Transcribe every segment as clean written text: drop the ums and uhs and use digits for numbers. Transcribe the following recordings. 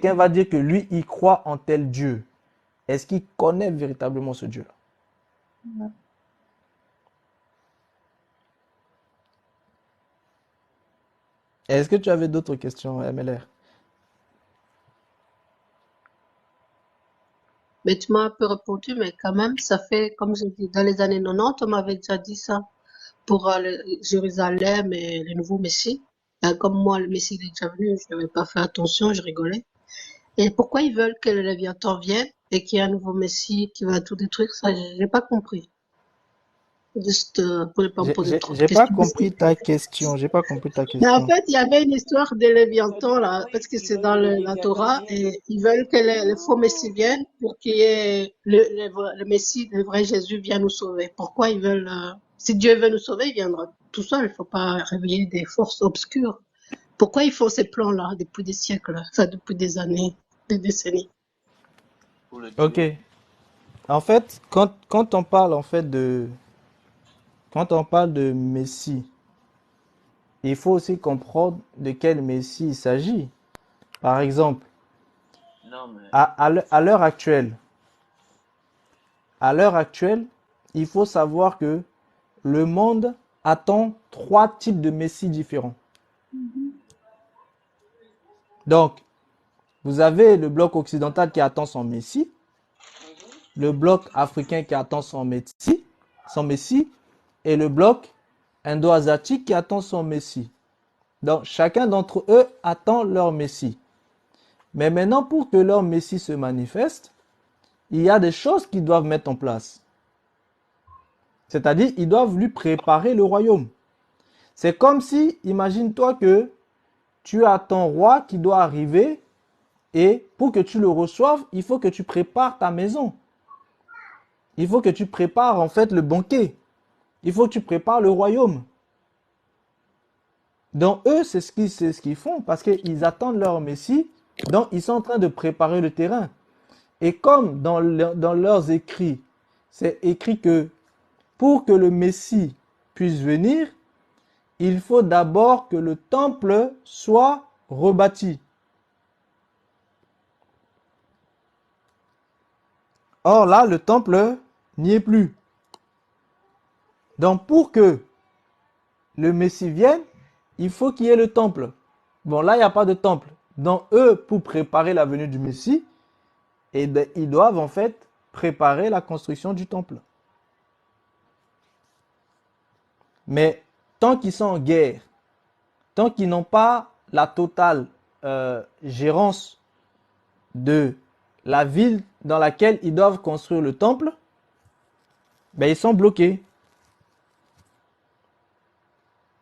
quelqu'un va dire que lui, il croit en tel Dieu, est-ce qu'il connaît véritablement ce Dieu-là? Est-ce que tu avais d'autres questions, MLR? Mais tu m'as un peu répondu, mais quand même, ça fait, comme je dis, dans les années 90, on m'avait déjà dit ça pour Jérusalem et le nouveau Messie. Comme moi, le Messie il est déjà venu, je n'avais pas fait attention, je rigolais. Et pourquoi ils veulent que le Léviathan vienne et qu'il y ait un nouveau Messie qui va tout détruire, ça, j'ai pas compris. Juste pour ne pas me poser trop de J'ai pas questions. compris ta question. J'ai pas compris ta Mais en question. fait, il y avait une histoire de Léviathan, là, parce que c'est dans la Torah, et ils veulent que le faux Messie vienne pour qu'il y ait le Messie, le vrai Jésus vienne nous sauver. Pourquoi ils veulent, si Dieu veut nous sauver, il viendra tout seul, il faut pas réveiller des forces obscures. Pourquoi ils font ces plans-là depuis des siècles, enfin, depuis des années, des décennies? Pour le Ok. tuer. En fait, quand on parle en fait quand on parle de Messie, il faut aussi comprendre de quel Messie il s'agit. Par exemple, Non, mais à l'heure actuelle, il faut savoir que le monde attend trois types de Messie différents. Donc, vous avez le bloc occidental qui attend son Messie, le bloc africain qui attend son Messie, et le bloc indo-asiatique qui attend son Messie. Donc, chacun d'entre eux attend leur Messie. Mais maintenant, pour que leur Messie se manifeste, il y a des choses qu'ils doivent mettre en place. C'est-à-dire, ils doivent lui préparer le royaume. C'est comme si, imagine-toi que tu as ton roi qui doit arriver et pour que tu le reçoives, il faut que tu prépares ta maison. Il faut que tu prépares en fait le banquet. Il faut que tu prépares le royaume. Donc eux, c'est ce qu'ils font parce qu'ils attendent leur Messie. Donc ils sont en train de préparer le terrain. Et comme dans leurs écrits, c'est écrit que pour que le Messie puisse venir, il faut d'abord que le temple soit rebâti. Or là, le temple n'y est plus. Donc pour que le Messie vienne, il faut qu'il y ait le temple. Bon, là, il n'y a pas de temple. Donc eux, pour préparer la venue du Messie, ils doivent en fait préparer la construction du temple. Mais tant qu'ils sont en guerre, tant qu'ils n'ont pas la totale gérance de la ville dans laquelle ils doivent construire le temple, ben, ils sont bloqués.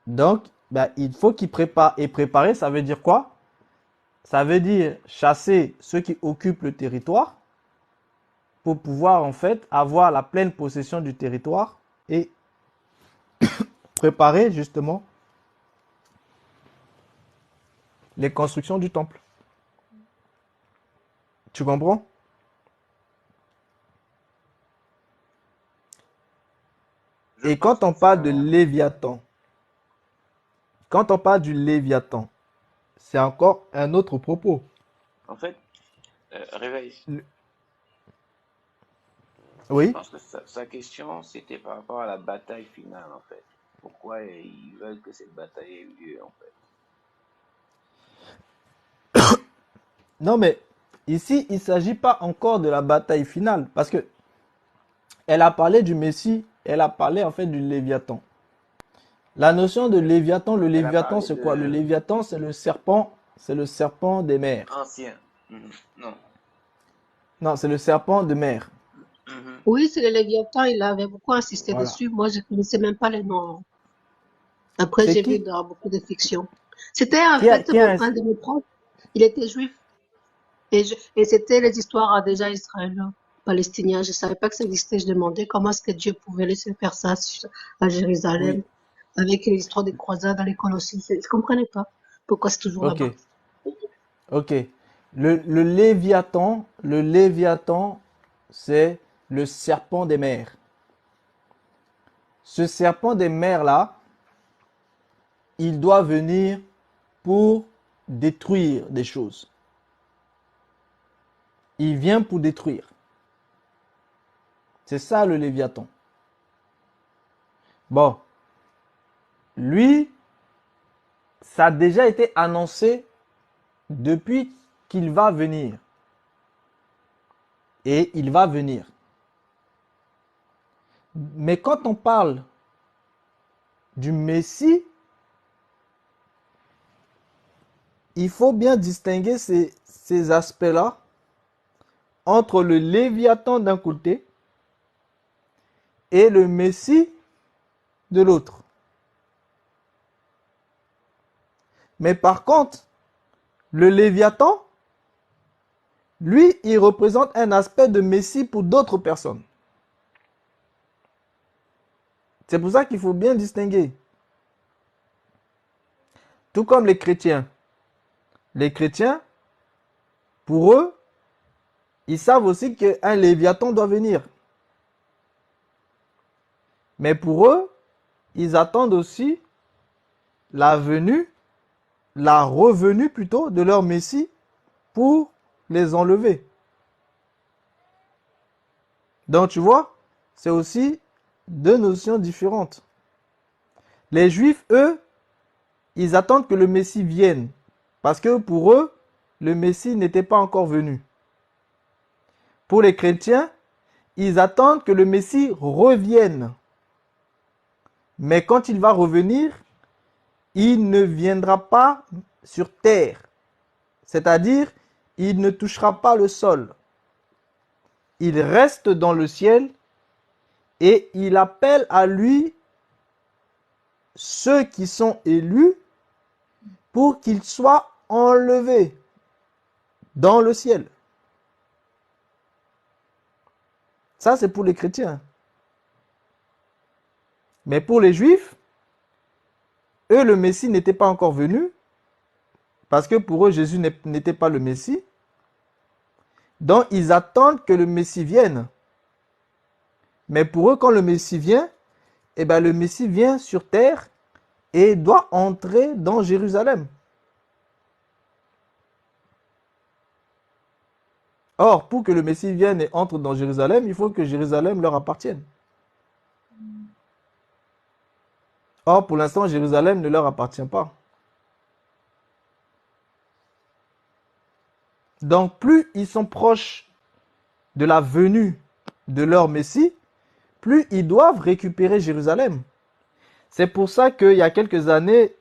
Donc, ben, il faut qu'ils préparent. Et préparer, ça veut dire quoi? Ça veut dire chasser ceux qui occupent le territoire pour pouvoir en fait avoir la pleine possession du territoire et préparer justement les constructions du temple. Tu comprends? je Et pense quand on que parle de ça. Léviathan, quand on parle du Léviathan, c'est encore un autre propos. En fait, réveille. Je Oui? pense que sa question, c'était par rapport à la bataille finale, en fait. Pourquoi ils veulent que cette bataille ait lieu, en fait. Non, mais ici, il ne s'agit pas encore de la bataille finale, parce que elle a parlé du Messie, elle a parlé en fait du Léviathan. La notion de Léviathan, le Elle a Léviathan, parlé c'est quoi? Le de Léviathan, c'est le serpent des mers. ancien. Mhm. Non. Non, c'est le serpent de mer. Mhm. Oui, c'est le Léviathan, il avait beaucoup insisté Voilà. dessus. Moi, je connaissais même pas les noms. Après, C'est j'ai vu dans beaucoup de fictions. C'était en fait qui a un un- de mes profs, il était juif. Et c'était les histoires déjà israélo-palestiniens. Je savais pas que ça existait. Je demandais comment est-ce que Dieu pouvait laisser faire ça à Oui, Jérusalem avec l'histoire des croisades à l'école aussi. Je comprenais pas pourquoi c'est toujours ok, là-bas. ok. Le Léviathan, c'est le serpent des mers. Ce serpent des mers-là, il doit venir pour détruire des choses. il vient pour détruire. C'est ça le Léviathan. Bon, lui, ça a déjà été annoncé depuis qu'il va venir. Et il va venir. Mais quand on parle du Messie, il faut bien distinguer ces aspects-là entre le Léviathan d'un côté et le Messie de l'autre. Mais par contre, le Léviathan, lui, il représente un aspect de Messie pour d'autres personnes. C'est pour ça qu'il faut bien distinguer. Tout comme les chrétiens. Les chrétiens, pour eux, ils savent aussi qu'un Léviathan doit venir. Mais pour eux, ils attendent aussi la venue, la revenue plutôt de leur Messie pour les enlever. Donc tu vois, c'est aussi deux notions différentes. Les Juifs, eux, ils attendent que le Messie vienne. Parce que pour eux, le Messie n'était pas encore venu. Pour les chrétiens, ils attendent que le Messie revienne. Mais quand il va revenir, il ne viendra pas sur terre. C'est-à-dire, il ne touchera pas le sol. Il reste dans le ciel et il appelle à lui ceux qui sont élus pour qu'ils soient enlevés dans le ciel. Ça, c'est pour les chrétiens. Mais pour les Juifs, eux, le Messie n'était pas encore venu, parce que pour eux, Jésus n'était pas le Messie. Donc, ils attendent que le Messie vienne. Mais pour eux, quand le Messie vient, eh ben, le Messie vient sur terre et doit entrer dans Jérusalem. Or, pour que le Messie vienne et entre dans Jérusalem, il faut que Jérusalem leur appartienne. Or, pour l'instant, Jérusalem ne leur appartient pas. Donc, plus ils sont proches de la venue de leur Messie, plus ils doivent récupérer Jérusalem. C'est pour ça qu'il y a quelques années,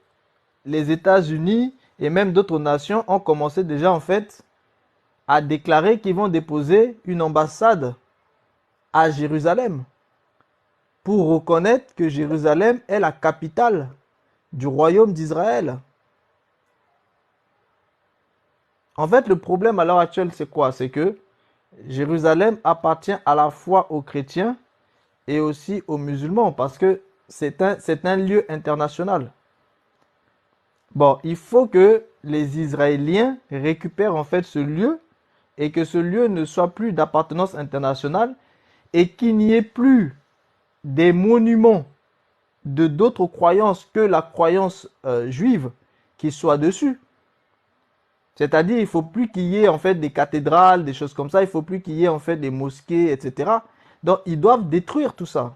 les États-Unis et même d'autres nations ont commencé déjà en fait à déclarer qu'ils vont déposer une ambassade à Jérusalem pour reconnaître que Jérusalem est la capitale du royaume d'Israël. En fait, le problème à l'heure actuelle, c'est quoi? C'est que Jérusalem appartient à la fois aux chrétiens et aussi aux musulmans parce que c'est un lieu international. Bon, il faut que les Israéliens récupèrent en fait ce lieu et que ce lieu ne soit plus d'appartenance internationale et qu'il n'y ait plus des monuments de d'autres croyances que la croyance juive qui soient dessus. C'est-à-dire, il ne faut plus qu'il y ait en fait des cathédrales, des choses comme ça, il ne faut plus qu'il y ait en fait des mosquées, etc. Donc, ils doivent détruire tout ça.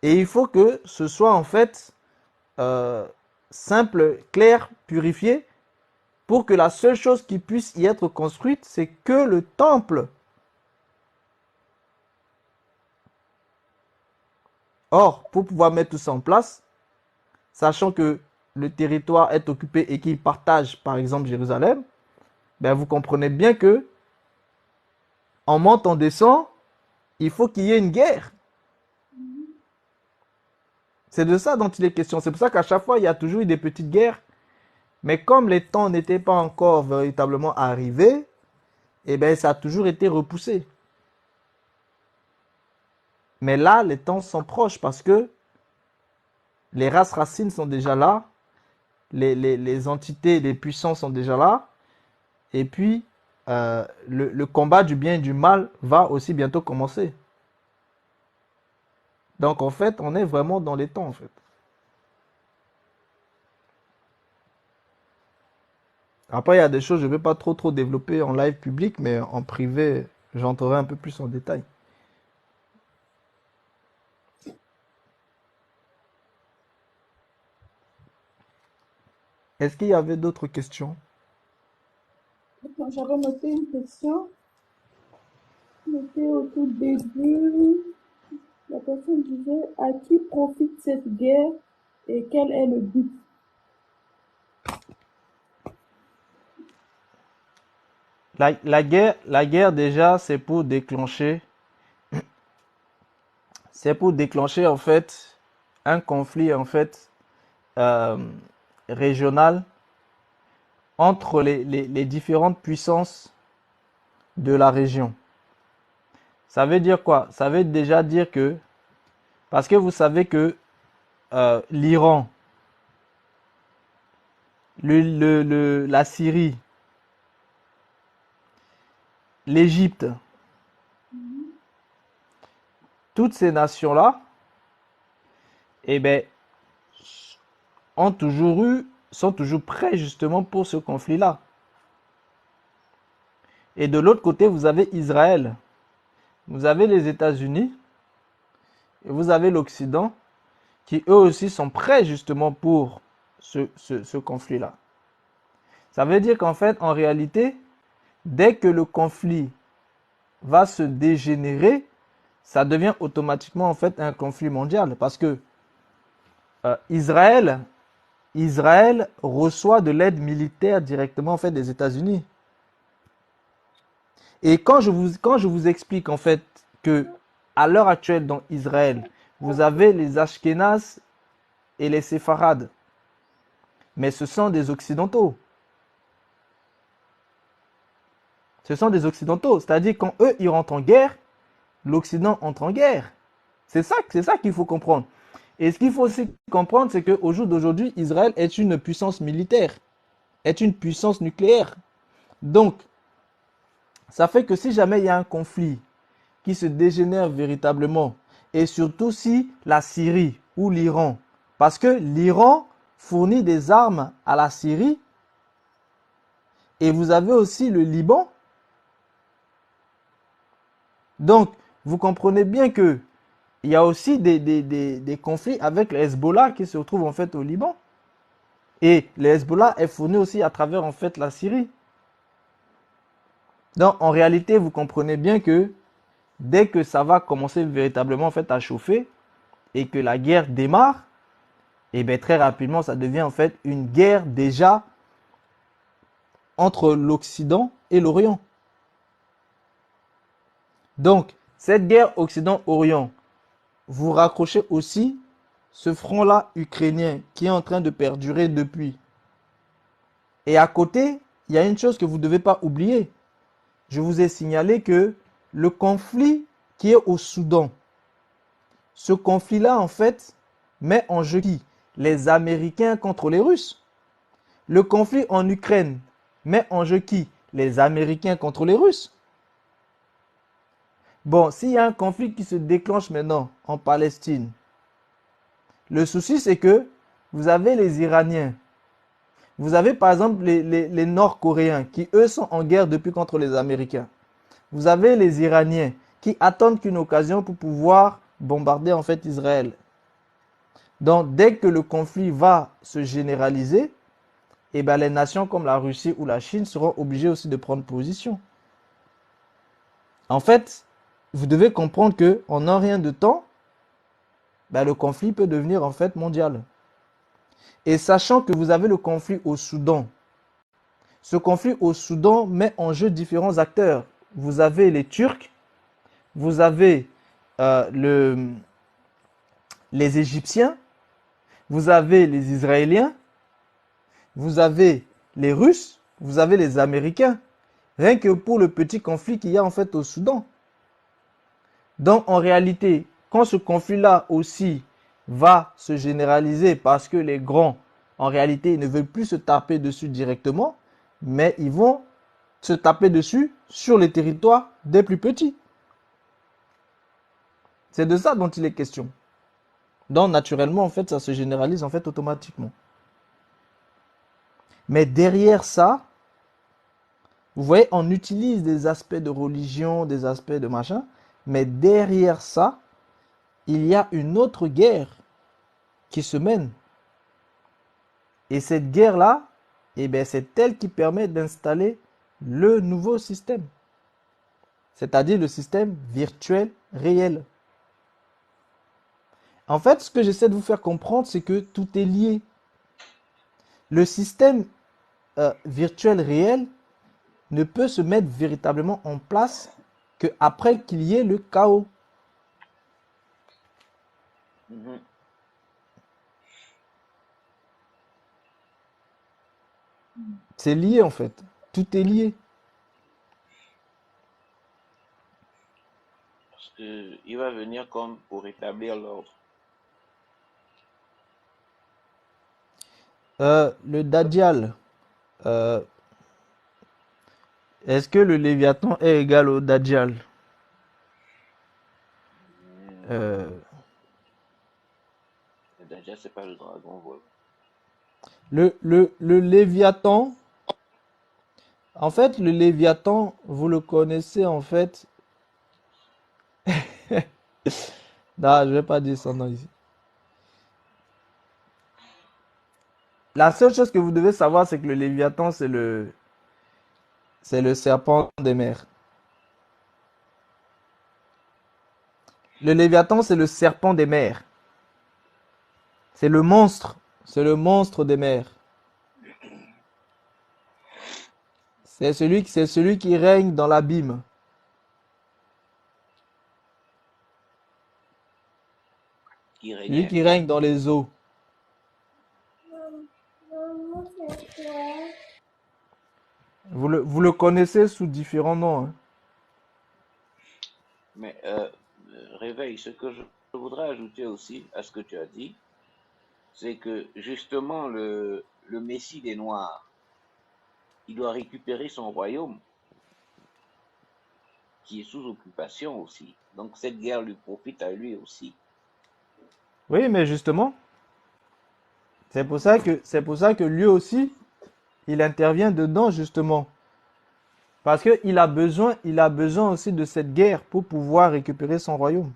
Et il faut que ce soit en fait simple, clair, purifié, pour que la seule chose qui puisse y être construite, c'est que le temple. Or, pour pouvoir mettre tout ça en place, sachant que le territoire est occupé et qu'il partage par exemple Jérusalem, ben vous comprenez bien que en monte, en descend, il faut qu'il y ait une guerre. C'est de ça dont il est question. C'est pour ça qu'à chaque fois, il y a toujours eu des petites guerres. Mais comme les temps n'étaient pas encore véritablement arrivés, eh ben, ça a toujours été repoussé. Mais là, les temps sont proches parce que les races racines sont déjà là, les entités, les puissants sont déjà là, et puis le combat du bien et du mal va aussi bientôt commencer. Donc en fait, on est vraiment dans les temps en fait. Après, il y a des choses, je ne vais pas trop développer en live public, mais en privé, j'entrerai un peu plus en détail. Est-ce qu'il y avait d'autres questions? J'avais noté une question. Notée au tout début. La personne disait à qui profite cette guerre et quel est le but? La guerre déjà, c'est pour déclencher en fait un conflit en fait euh, régional entre les différentes puissances de la région. Ça veut dire quoi? Ça veut déjà dire que, parce que vous savez que l'Iran, la Syrie, l'Égypte, toutes ces nations-là, eh ben, sont toujours prêts justement pour ce conflit-là. Et de l'autre côté, vous avez Israël, vous avez les États-Unis, et vous avez l'Occident, qui eux aussi sont prêts justement pour ce conflit-là. Ça veut dire qu'en fait, en réalité, dès que le conflit va se dégénérer, ça devient automatiquement en fait un conflit mondial. Parce que Israël reçoit de l'aide militaire directement en fait des États-Unis. Et quand je vous explique en fait que à l'heure actuelle dans Israël, vous avez les Ashkénazes et les Séfarades, mais ce sont des Occidentaux. Ce sont des Occidentaux, c'est-à-dire quand eux ils rentrent en guerre, l'Occident entre en guerre. C'est ça qu'il faut comprendre. Et ce qu'il faut aussi comprendre, c'est qu'au jour d'aujourd'hui, Israël est une puissance militaire, est une puissance nucléaire. Donc, ça fait que si jamais il y a un conflit qui se dégénère véritablement, et surtout si la Syrie ou l'Iran, parce que l'Iran fournit des armes à la Syrie, et vous avez aussi le Liban. Donc, vous comprenez bien que il y a aussi des conflits avec le Hezbollah qui se retrouvent en fait au Liban. Et le Hezbollah est fourni aussi à travers en fait la Syrie. Donc, en réalité, vous comprenez bien que dès que ça va commencer véritablement en fait à chauffer et que la guerre démarre, et bien très rapidement, ça devient en fait une guerre déjà entre l'Occident et l'Orient. Donc, cette guerre Occident-Orient, vous raccrochez aussi ce front-là ukrainien qui est en train de perdurer depuis. Et à côté, il y a une chose que vous ne devez pas oublier. Je vous ai signalé que le conflit qui est au Soudan, ce conflit-là, en fait, met en jeu qui? Les Américains contre les Russes. Le conflit en Ukraine met en jeu qui? Les Américains contre les Russes. Bon, s'il y a un conflit qui se déclenche maintenant en Palestine, le souci c'est que vous avez les Iraniens, vous avez par exemple les Nord-Coréens qui eux sont en guerre depuis contre les Américains. Vous avez les Iraniens qui attendent qu'une occasion pour pouvoir bombarder en fait Israël. Donc dès que le conflit va se généraliser, eh ben, les nations comme la Russie ou la Chine seront obligées aussi de prendre position. En fait, vous devez comprendre que en un rien de temps, ben, le conflit peut devenir en fait mondial. Et sachant que vous avez le conflit au Soudan, ce conflit au Soudan met en jeu différents acteurs. Vous avez les Turcs, vous avez les Égyptiens, vous avez les Israéliens, vous avez les Russes, vous avez les Américains. Rien que pour le petit conflit qu'il y a en fait au Soudan. Donc en réalité, quand ce conflit-là aussi va se généraliser parce que les grands, en réalité, ils ne veulent plus se taper dessus directement, mais ils vont se taper dessus sur les territoires des plus petits. C'est de ça dont il est question. Donc naturellement, en fait, ça se généralise en fait automatiquement. Mais derrière ça, Vous voyez, on utilise des aspects de religion, des aspects de machin, mais derrière ça, il y a une autre guerre qui se mène. Et cette guerre-là, eh bien, c'est elle qui permet d'installer le nouveau système, c'est-à-dire le système virtuel réel. En fait, ce que j'essaie de vous faire comprendre, c'est que tout est lié. Le système virtuel réel ne peut se mettre véritablement en place qu'après qu'il y ait le chaos. Mhm. C'est lié en fait. Tout est lié. Parce que il va venir comme pour rétablir l'ordre. Le Dajjal, euh, est-ce que le Léviathan est égal au Dajjal? Euh, Déjà, c'est pas le dragon, voilà. le Léviathan, en fait, le Léviathan, vous le connaissez en fait. Non, je vais pas dire son nom ici. La seule chose que vous devez savoir, c'est que le Léviathan, c'est le serpent des mers. Le Léviathan, c'est le serpent des mers. C'est le monstre. C'est le monstre des mers. C'est celui qui règne dans l'abîme. Qui Celui régnait. qui règne dans les eaux. Vous le connaissez sous différents noms, hein. Mais réveille, ce que je voudrais ajouter aussi à ce que tu as dit, c'est que justement le Messie des Noirs, il doit récupérer son royaume qui est sous occupation aussi. Donc cette guerre lui profite à lui aussi. Oui, mais justement, c'est pour ça que lui aussi, il intervient dedans, justement. Parce qu'il a besoin aussi de cette guerre pour pouvoir récupérer son royaume.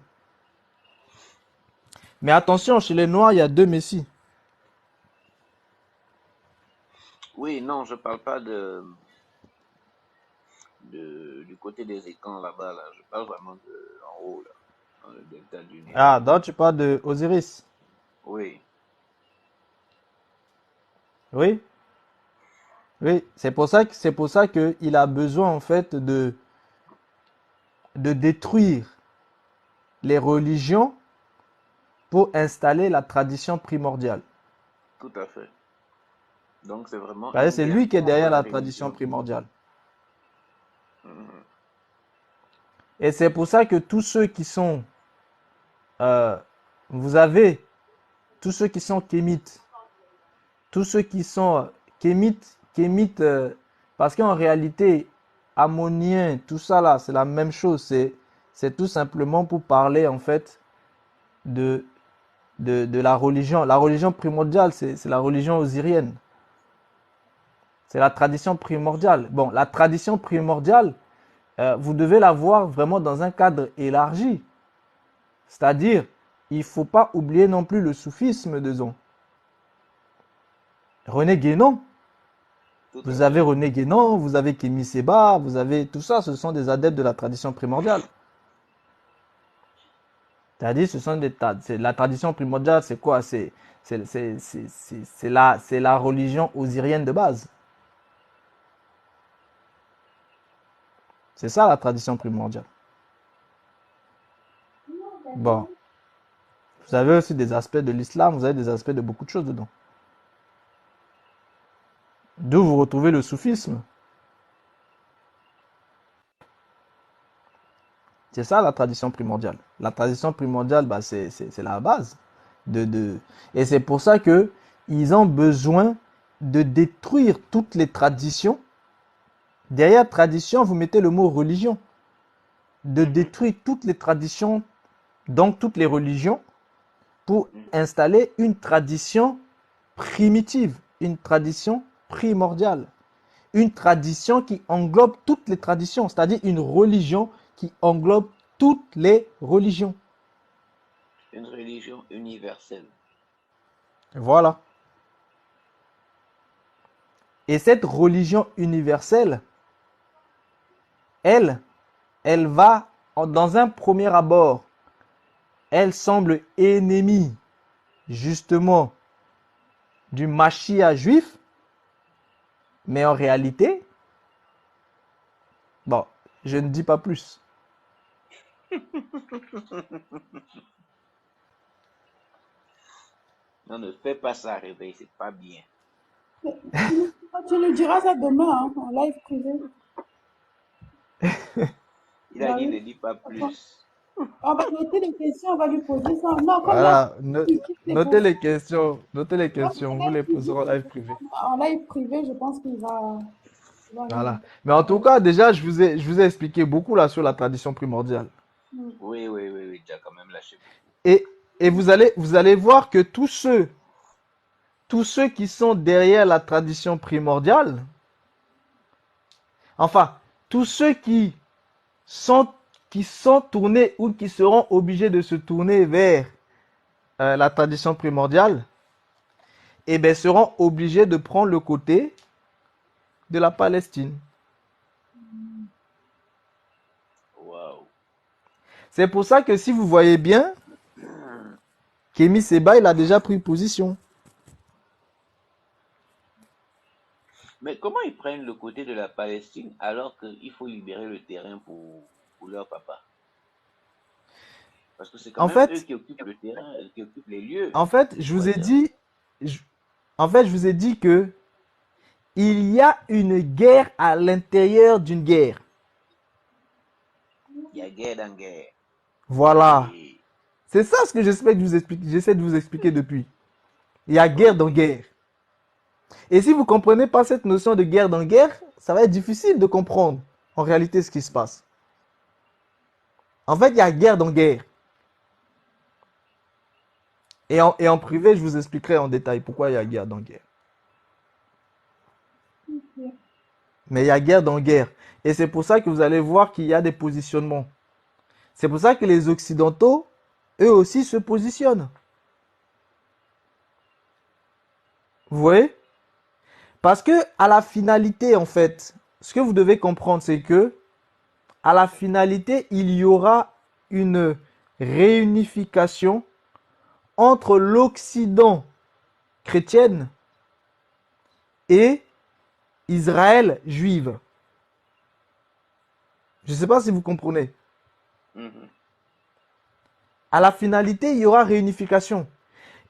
Mais attention, chez les Noirs, il y a deux messies. Oui, non, je parle pas du côté des étangs là-bas, là. Je parle vraiment de en haut, là, dans le delta du Nil. Ah, donc tu parles de Osiris. Oui, Oui, oui. C'est pour ça qu'il a besoin, en fait, de détruire les religions pour installer la tradition primordiale. tout à fait. Donc c'est vraiment Parce que une c'est guerre lui qui est contre derrière la la tradition religion. primordiale. Mhm. Et c'est pour ça que tous ceux qui sont, euh, vous avez tous ceux qui sont kémites, tous ceux qui sont kémites, parce qu'en réalité, ammoniens, tout ça là, c'est la même chose. C'est tout simplement pour parler en fait de, de la religion. La religion primordiale, c'est la religion osirienne. C'est la tradition primordiale. Bon, la tradition primordiale, vous devez la voir vraiment dans un cadre élargi. C'est-à-dire, il ne faut pas oublier non plus le soufisme dedans. René Guénon, Tout à vous avez fait. René Guénon, vous avez Kémy Séba, vous avez tout ça, ce sont des adeptes de la tradition primordiale. C'est-à-dire, c'est la tradition primordiale, c'est quoi? C'est la religion osirienne de base. C'est ça la tradition primordiale. Bon, vous avez aussi des aspects de l'islam, vous avez des aspects de beaucoup de choses dedans. D'où vous retrouvez le soufisme. C'est ça la tradition primordiale. La tradition primordiale, bah, c'est la base. Et c'est pour ça que ils ont besoin de détruire toutes les traditions. Derrière tradition, vous mettez le mot religion. De détruire toutes les traditions, donc toutes les religions, pour installer une tradition primitive, une tradition primordiale, une tradition qui englobe toutes les traditions, c'est-à-dire une religion qui englobe toutes les religions. Une religion universelle. Voilà. Et cette religion universelle, elle va, dans un premier abord, elle semble ennemie, justement, du Mashiach juif, mais en réalité, bon, je ne dis pas plus. Non, ne fais pas ça, Réveil, c'est pas bien. Tu nous diras ça demain, hein, en live privé. Il a Bah dit oui. ne dis pas plus. On va noter les questions, on va lui poser ça. Non, comme là, Voilà, notez les questions, vous les poserez en live privé. en live privé, je pense qu'il va Voilà. répondre. Mais en tout cas, déjà, je vous ai expliqué beaucoup là sur la tradition primordiale. Oui, tu as quand même lâché beaucoup. Et vous allez voir que tous ceux qui sont derrière la tradition primordiale, enfin, tous ceux qui sont tournés ou qui seront obligés de se tourner vers la tradition primordiale, eh bien, seront obligés de prendre le côté de la Palestine. Waouh. C'est pour ça que si vous voyez bien, Kémy Seba, il a déjà pris position. Mais comment ils prennent le côté de la Palestine alors qu'il faut libérer le terrain pour leur papa? Parce que c'est quand En même eux fait, qui occupent le terrain, qui occupent les lieux. en fait, je vous ai dit, que il y a une guerre à l'intérieur d'une guerre. Il y a guerre dans guerre. Voilà. Et C'est ça ce que j'essaie de vous expliquer depuis. Il y a guerre dans guerre. Et si vous ne comprenez pas cette notion de guerre dans guerre, ça va être difficile de comprendre en réalité ce qui se passe. En fait, il y a guerre dans guerre. Et en privé, je vous expliquerai en détail pourquoi il y a guerre dans guerre. Mais il y a guerre dans guerre. Et c'est pour ça que vous allez voir qu'il y a des positionnements. C'est pour ça que les Occidentaux, eux aussi, se positionnent. Vous voyez? Parce que à la finalité, en fait, ce que vous devez comprendre, c'est que à la finalité, il y aura une réunification entre l'Occident chrétienne et Israël juive. Je ne sais pas si vous comprenez. À la finalité, il y aura réunification.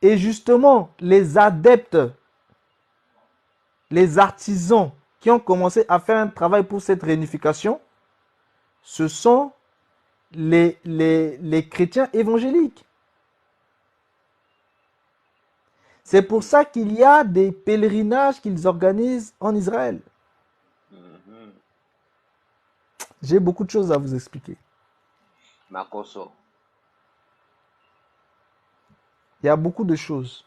Et justement, les adeptes, les artisans qui ont commencé à faire un travail pour cette réunification, ce sont les chrétiens évangéliques. C'est pour ça qu'il y a des pèlerinages qu'ils organisent en Israël. J'ai beaucoup de choses à vous expliquer. Makoso. Il y a beaucoup de choses.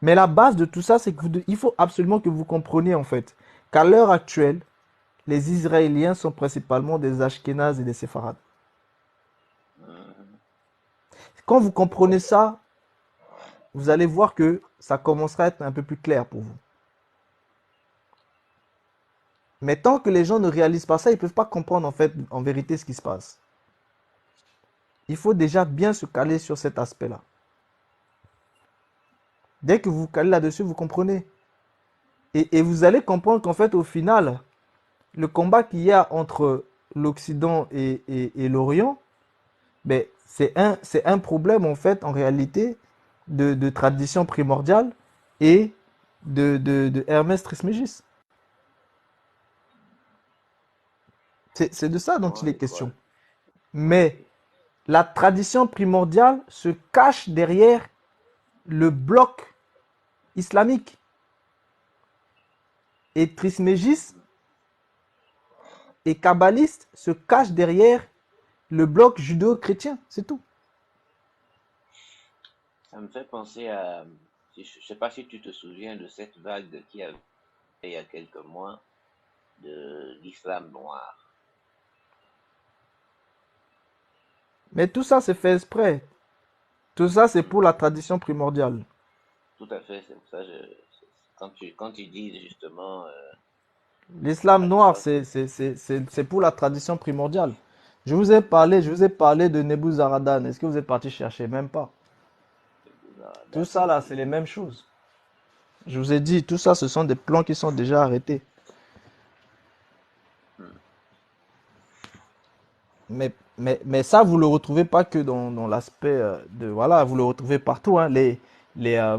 Mais la base de tout ça, c'est qu'il faut absolument que vous compreniez en fait qu'à l'heure actuelle, les Israéliens sont principalement des Ashkénazes et des Séfarades. Quand vous comprenez ça, vous allez voir que ça commencera à être un peu plus clair pour vous. Mais tant que les gens ne réalisent pas ça, ils ne peuvent pas comprendre en fait, en vérité, ce qui se passe. Il faut déjà bien se caler sur cet aspect-là. Dès que vous vous calez là-dessus, vous comprenez. Et vous allez comprendre qu'en fait, au final, le combat qu'il y a entre l'Occident et l'Orient, ben, c'est un problème en fait, en réalité, de tradition primordiale et de Hermès Trismégis. C'est de ça dont il est question. Mais la tradition primordiale se cache derrière le bloc islamique. Et Trismégis et kabbaliste se cachent derrière le bloc judéo-chrétien, c'est tout. Ça me fait penser à... Je ne sais pas si tu te souviens de cette vague qui a il y a quelques mois de l'islam noir. Mais tout ça, c'est fait exprès. Tout ça, c'est pour la tradition primordiale. Tout à fait, c'est pour ça quand tu dis justement L'islam à noir, l'époque, c'est pour la tradition primordiale. Je vous ai parlé de Nebuzaradan. Est-ce que vous êtes parti chercher? Même pas. Tout Bouddha, ça là, c'est les mêmes choses. Je vous ai dit, tout ça, ce sont des plans qui sont déjà arrêtés. Mais ça, vous le retrouvez pas que dans l'aspect de... Voilà, vous le retrouvez partout. Hein, les, euh,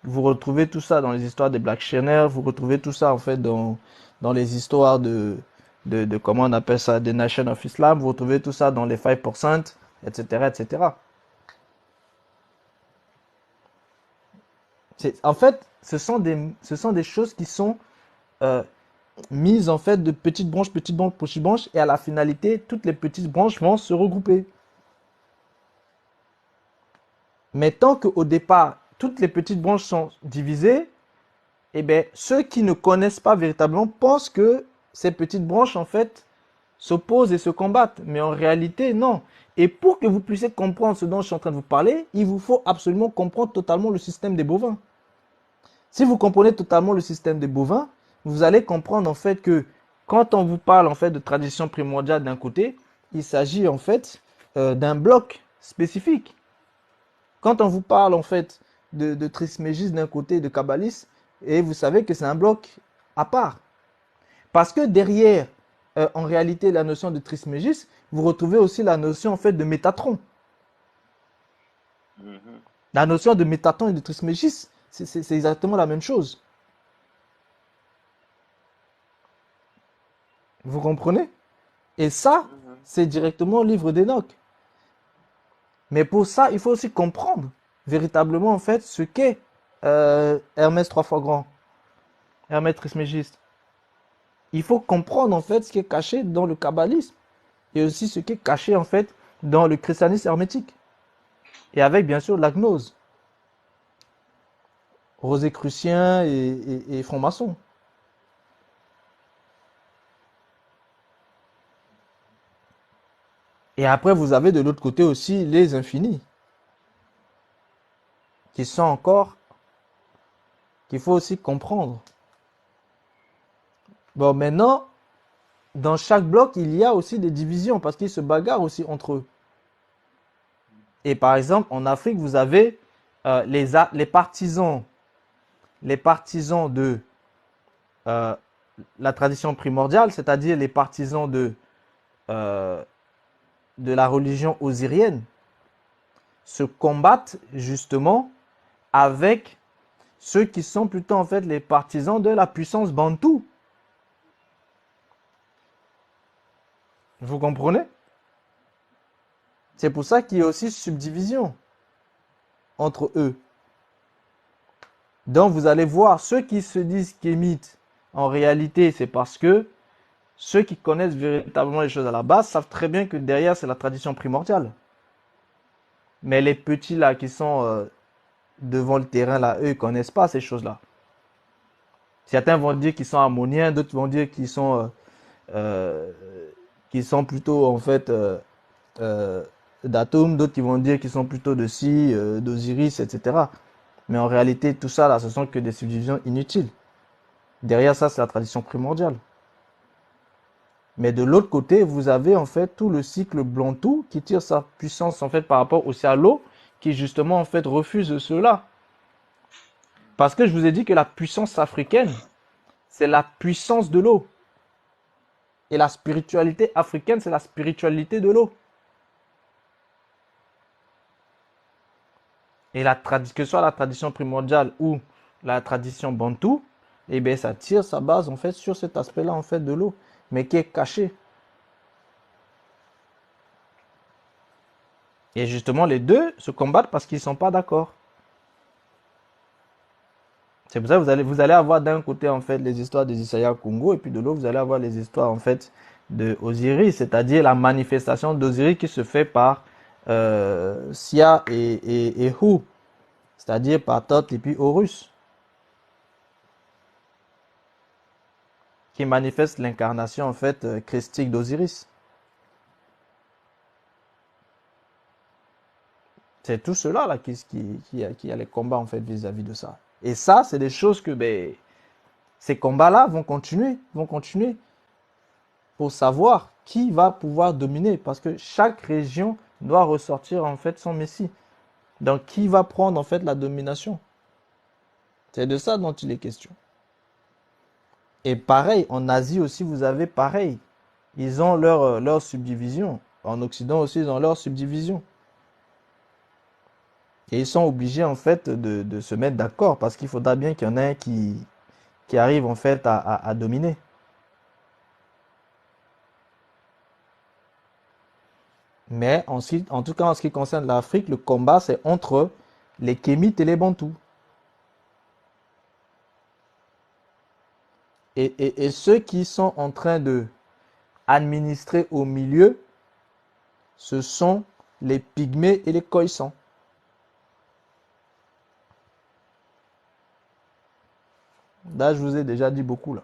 vous retrouvez tout ça dans les histoires des Black Channel, vous retrouvez tout ça en fait dans les histoires comment on appelle ça, des Nation of Islam, vous retrouvez tout ça dans les 5%, etc., etc. En fait, ce sont des choses qui sont euh, mises en fait de petites branches, petites branches, et à la finalité, toutes les petites branches vont se regrouper. Mais tant qu'au départ, toutes les petites branches sont divisées, eh bien, ceux qui ne connaissent pas véritablement pensent que ces petites branches, en fait, s'opposent et se combattent. Mais en réalité, non. Et pour que vous puissiez comprendre ce dont je suis en train de vous parler, il vous faut absolument comprendre totalement le système des bovins. Si vous comprenez totalement le système des bovins, vous allez comprendre en fait que quand on vous parle en fait de tradition primordiale d'un côté, il s'agit en fait d'un bloc spécifique. Quand on vous parle en fait de Trismégiste d'un côté, de Kabbalis, et vous savez que c'est un bloc à part. Parce que derrière, en réalité, la notion de Trismégiste, vous retrouvez aussi la notion en fait de Métatron. La notion de Métatron et de Trismégiste, c'est exactement la même chose. Vous comprenez? Et ça, c'est directement au livre d'Enoch. Mais pour ça, il faut aussi comprendre véritablement en fait ce qu'est Hermès trois fois grand, Hermès Trismégiste. Il faut comprendre en fait ce qui est caché dans le kabbalisme et aussi ce qui est caché en fait dans le christianisme hermétique. Et avec bien sûr la gnose, rosicrucien et franc-maçon. Et après, vous avez de l'autre côté aussi les infinis, qui sont encore, qu'il faut aussi comprendre. Bon, maintenant, dans chaque bloc, il y a aussi des divisions parce qu'ils se bagarrent aussi entre eux. Et par exemple, en Afrique, vous avez les partisans de la tradition primordiale, c'est-à-dire les partisans euh, de la religion osirienne, se combattent justement avec ceux qui sont plutôt en fait les partisans de la puissance bantoue. Vous comprenez? C'est pour ça qu'il y a aussi subdivision entre eux. Donc vous allez voir, ceux qui se disent kémites, en réalité c'est parce que ceux qui connaissent véritablement les choses à la base savent très bien que derrière c'est la tradition primordiale. Mais les petits là qui sont devant le terrain là, eux ils connaissent pas ces choses-là. Certains vont dire qu'ils sont ammoniens, d'autres vont dire euh, qu'ils sont plutôt en fait euh, d'atomes, d'autres qui vont dire qu'ils sont plutôt de Si, d'Osiris, etc. Mais en réalité, tout ça là, ce sont que des subdivisions inutiles. Derrière ça, c'est la tradition primordiale. Mais de l'autre côté, vous avez en fait tout le cycle Blantou qui tire sa puissance en fait par rapport aussi à l'eau, qui justement en fait refuse cela. Parce que je vous ai dit que la puissance africaine, c'est la puissance de l'eau. Et la spiritualité africaine, c'est la spiritualité de l'eau. Et que ce soit la tradition primordiale ou la tradition bantou, eh bien, ça tire sa base en fait sur cet aspect-là en fait de l'eau, mais qui est caché. Et justement, les deux se combattent parce qu'ils ne sont pas d'accord. C'est pour ça que vous allez avoir d'un côté en fait les histoires des Isaiah Congo et puis de l'autre vous allez avoir les histoires en fait de Osiris, c'est-à-dire la manifestation d'Osiris qui se fait par Sia et Hu, c'est-à-dire par Thoth et puis Horus. qui manifeste l'incarnation en fait christique d'Osiris. C'est tout cela là qui a les combats en fait vis-à-vis de ça. Et ça, c'est des choses que ces combats-là vont continuer pour savoir qui va pouvoir dominer, parce que chaque région doit ressortir en fait son messie. Donc qui va prendre en fait la domination? C'est de ça dont il est question. Et pareil, en Asie aussi, vous avez pareil. Ils ont leur subdivision. En Occident aussi, ils ont leur subdivision. Et ils sont obligés en fait de se mettre d'accord, parce qu'il faudra bien qu'il y en ait un qui arrive en fait à dominer. Mais en tout cas, en ce qui concerne l'Afrique, le combat, c'est entre les Kémites et les Bantous. Et ceux qui sont en train de administrer au milieu, ce sont les Pygmées et les Khoisan. Là, je vous ai déjà dit beaucoup là.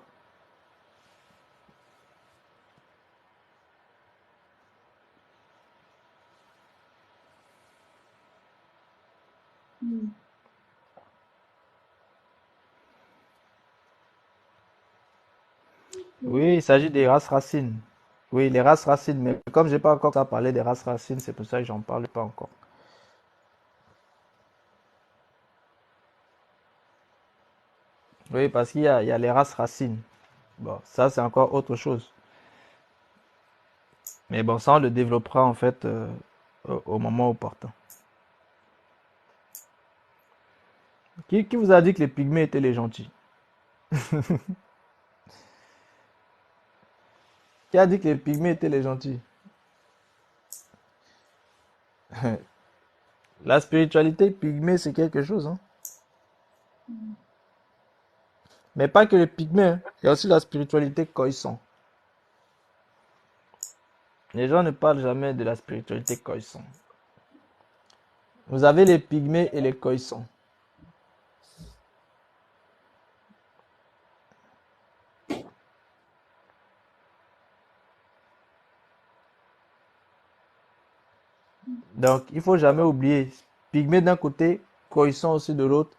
Hmm. Oui, il s'agit des races racines. Oui, les races racines. Mais comme j'ai pas encore parlé des races racines, c'est pour ça que j'en parle pas encore. Oui, parce qu'il y a les races racines. Bon, ça c'est encore autre chose. Mais bon, ça on le développera en fait au moment opportun. Qui vous a dit que les pygmées étaient les gentils? Qui a dit que les pygmées étaient les gentils? La spiritualité pygmée, c'est quelque chose, hein. Mais pas que les pygmées, hein. Il y a aussi la spiritualité Khoisan. Les gens ne parlent jamais de la spiritualité Khoisan. Vous avez les pygmées et les Khoisan. Donc, il faut jamais oublier. Pygmées d'un côté, Khoisan aussi de l'autre.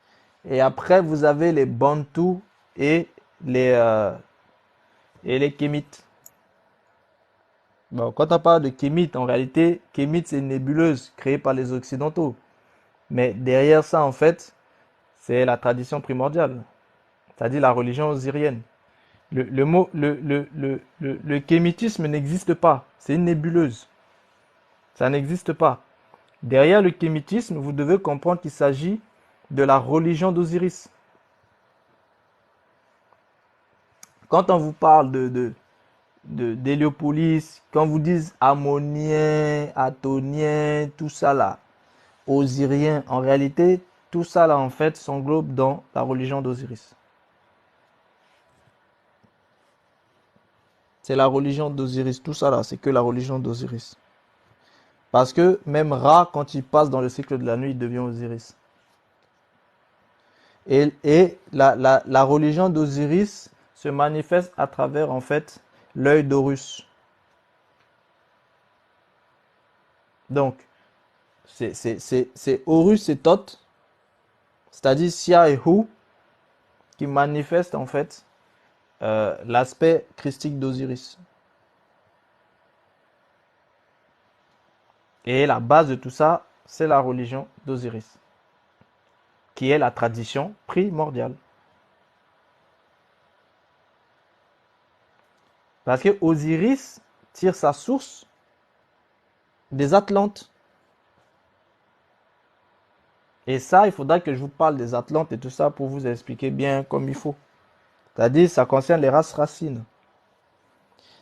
Et après, vous avez les Bantous et les Kémites. Bon, quand on parle de Kémites, en réalité, Kémite, c'est une nébuleuse créée par les Occidentaux. Mais derrière ça, en fait, c'est la tradition primordiale, c'est-à-dire la religion osirienne. Le kémitisme n'existe pas, c'est une nébuleuse. Ça n'existe pas. Derrière le kémitisme, vous devez comprendre qu'il s'agit de la religion d'Osiris. Quand on vous parle d'Héliopolis, quand vous dites ammonien, attonien, tout ça là, osirien, en réalité, tout ça là en fait s'englobe dans la religion d'Osiris. C'est la religion d'Osiris, tout ça là, c'est que la religion d'Osiris. Parce que même Ra, quand il passe dans le cycle de la nuit, il devient Osiris. Et la religion d'Osiris se manifeste à travers en fait l'œil d'Horus. Donc, c'est Horus et Thoth, c'est-à-dire Sia et Hu, qui manifestent en fait l'aspect christique d'Osiris. Et la base de tout ça, c'est la religion d'Osiris, qui est la tradition primordiale. Parce que Osiris tire sa source des Atlantes. Et ça, il faudra que je vous parle des Atlantes et tout ça pour vous expliquer bien comme il faut. C'est-à-dire, ça concerne les races racines.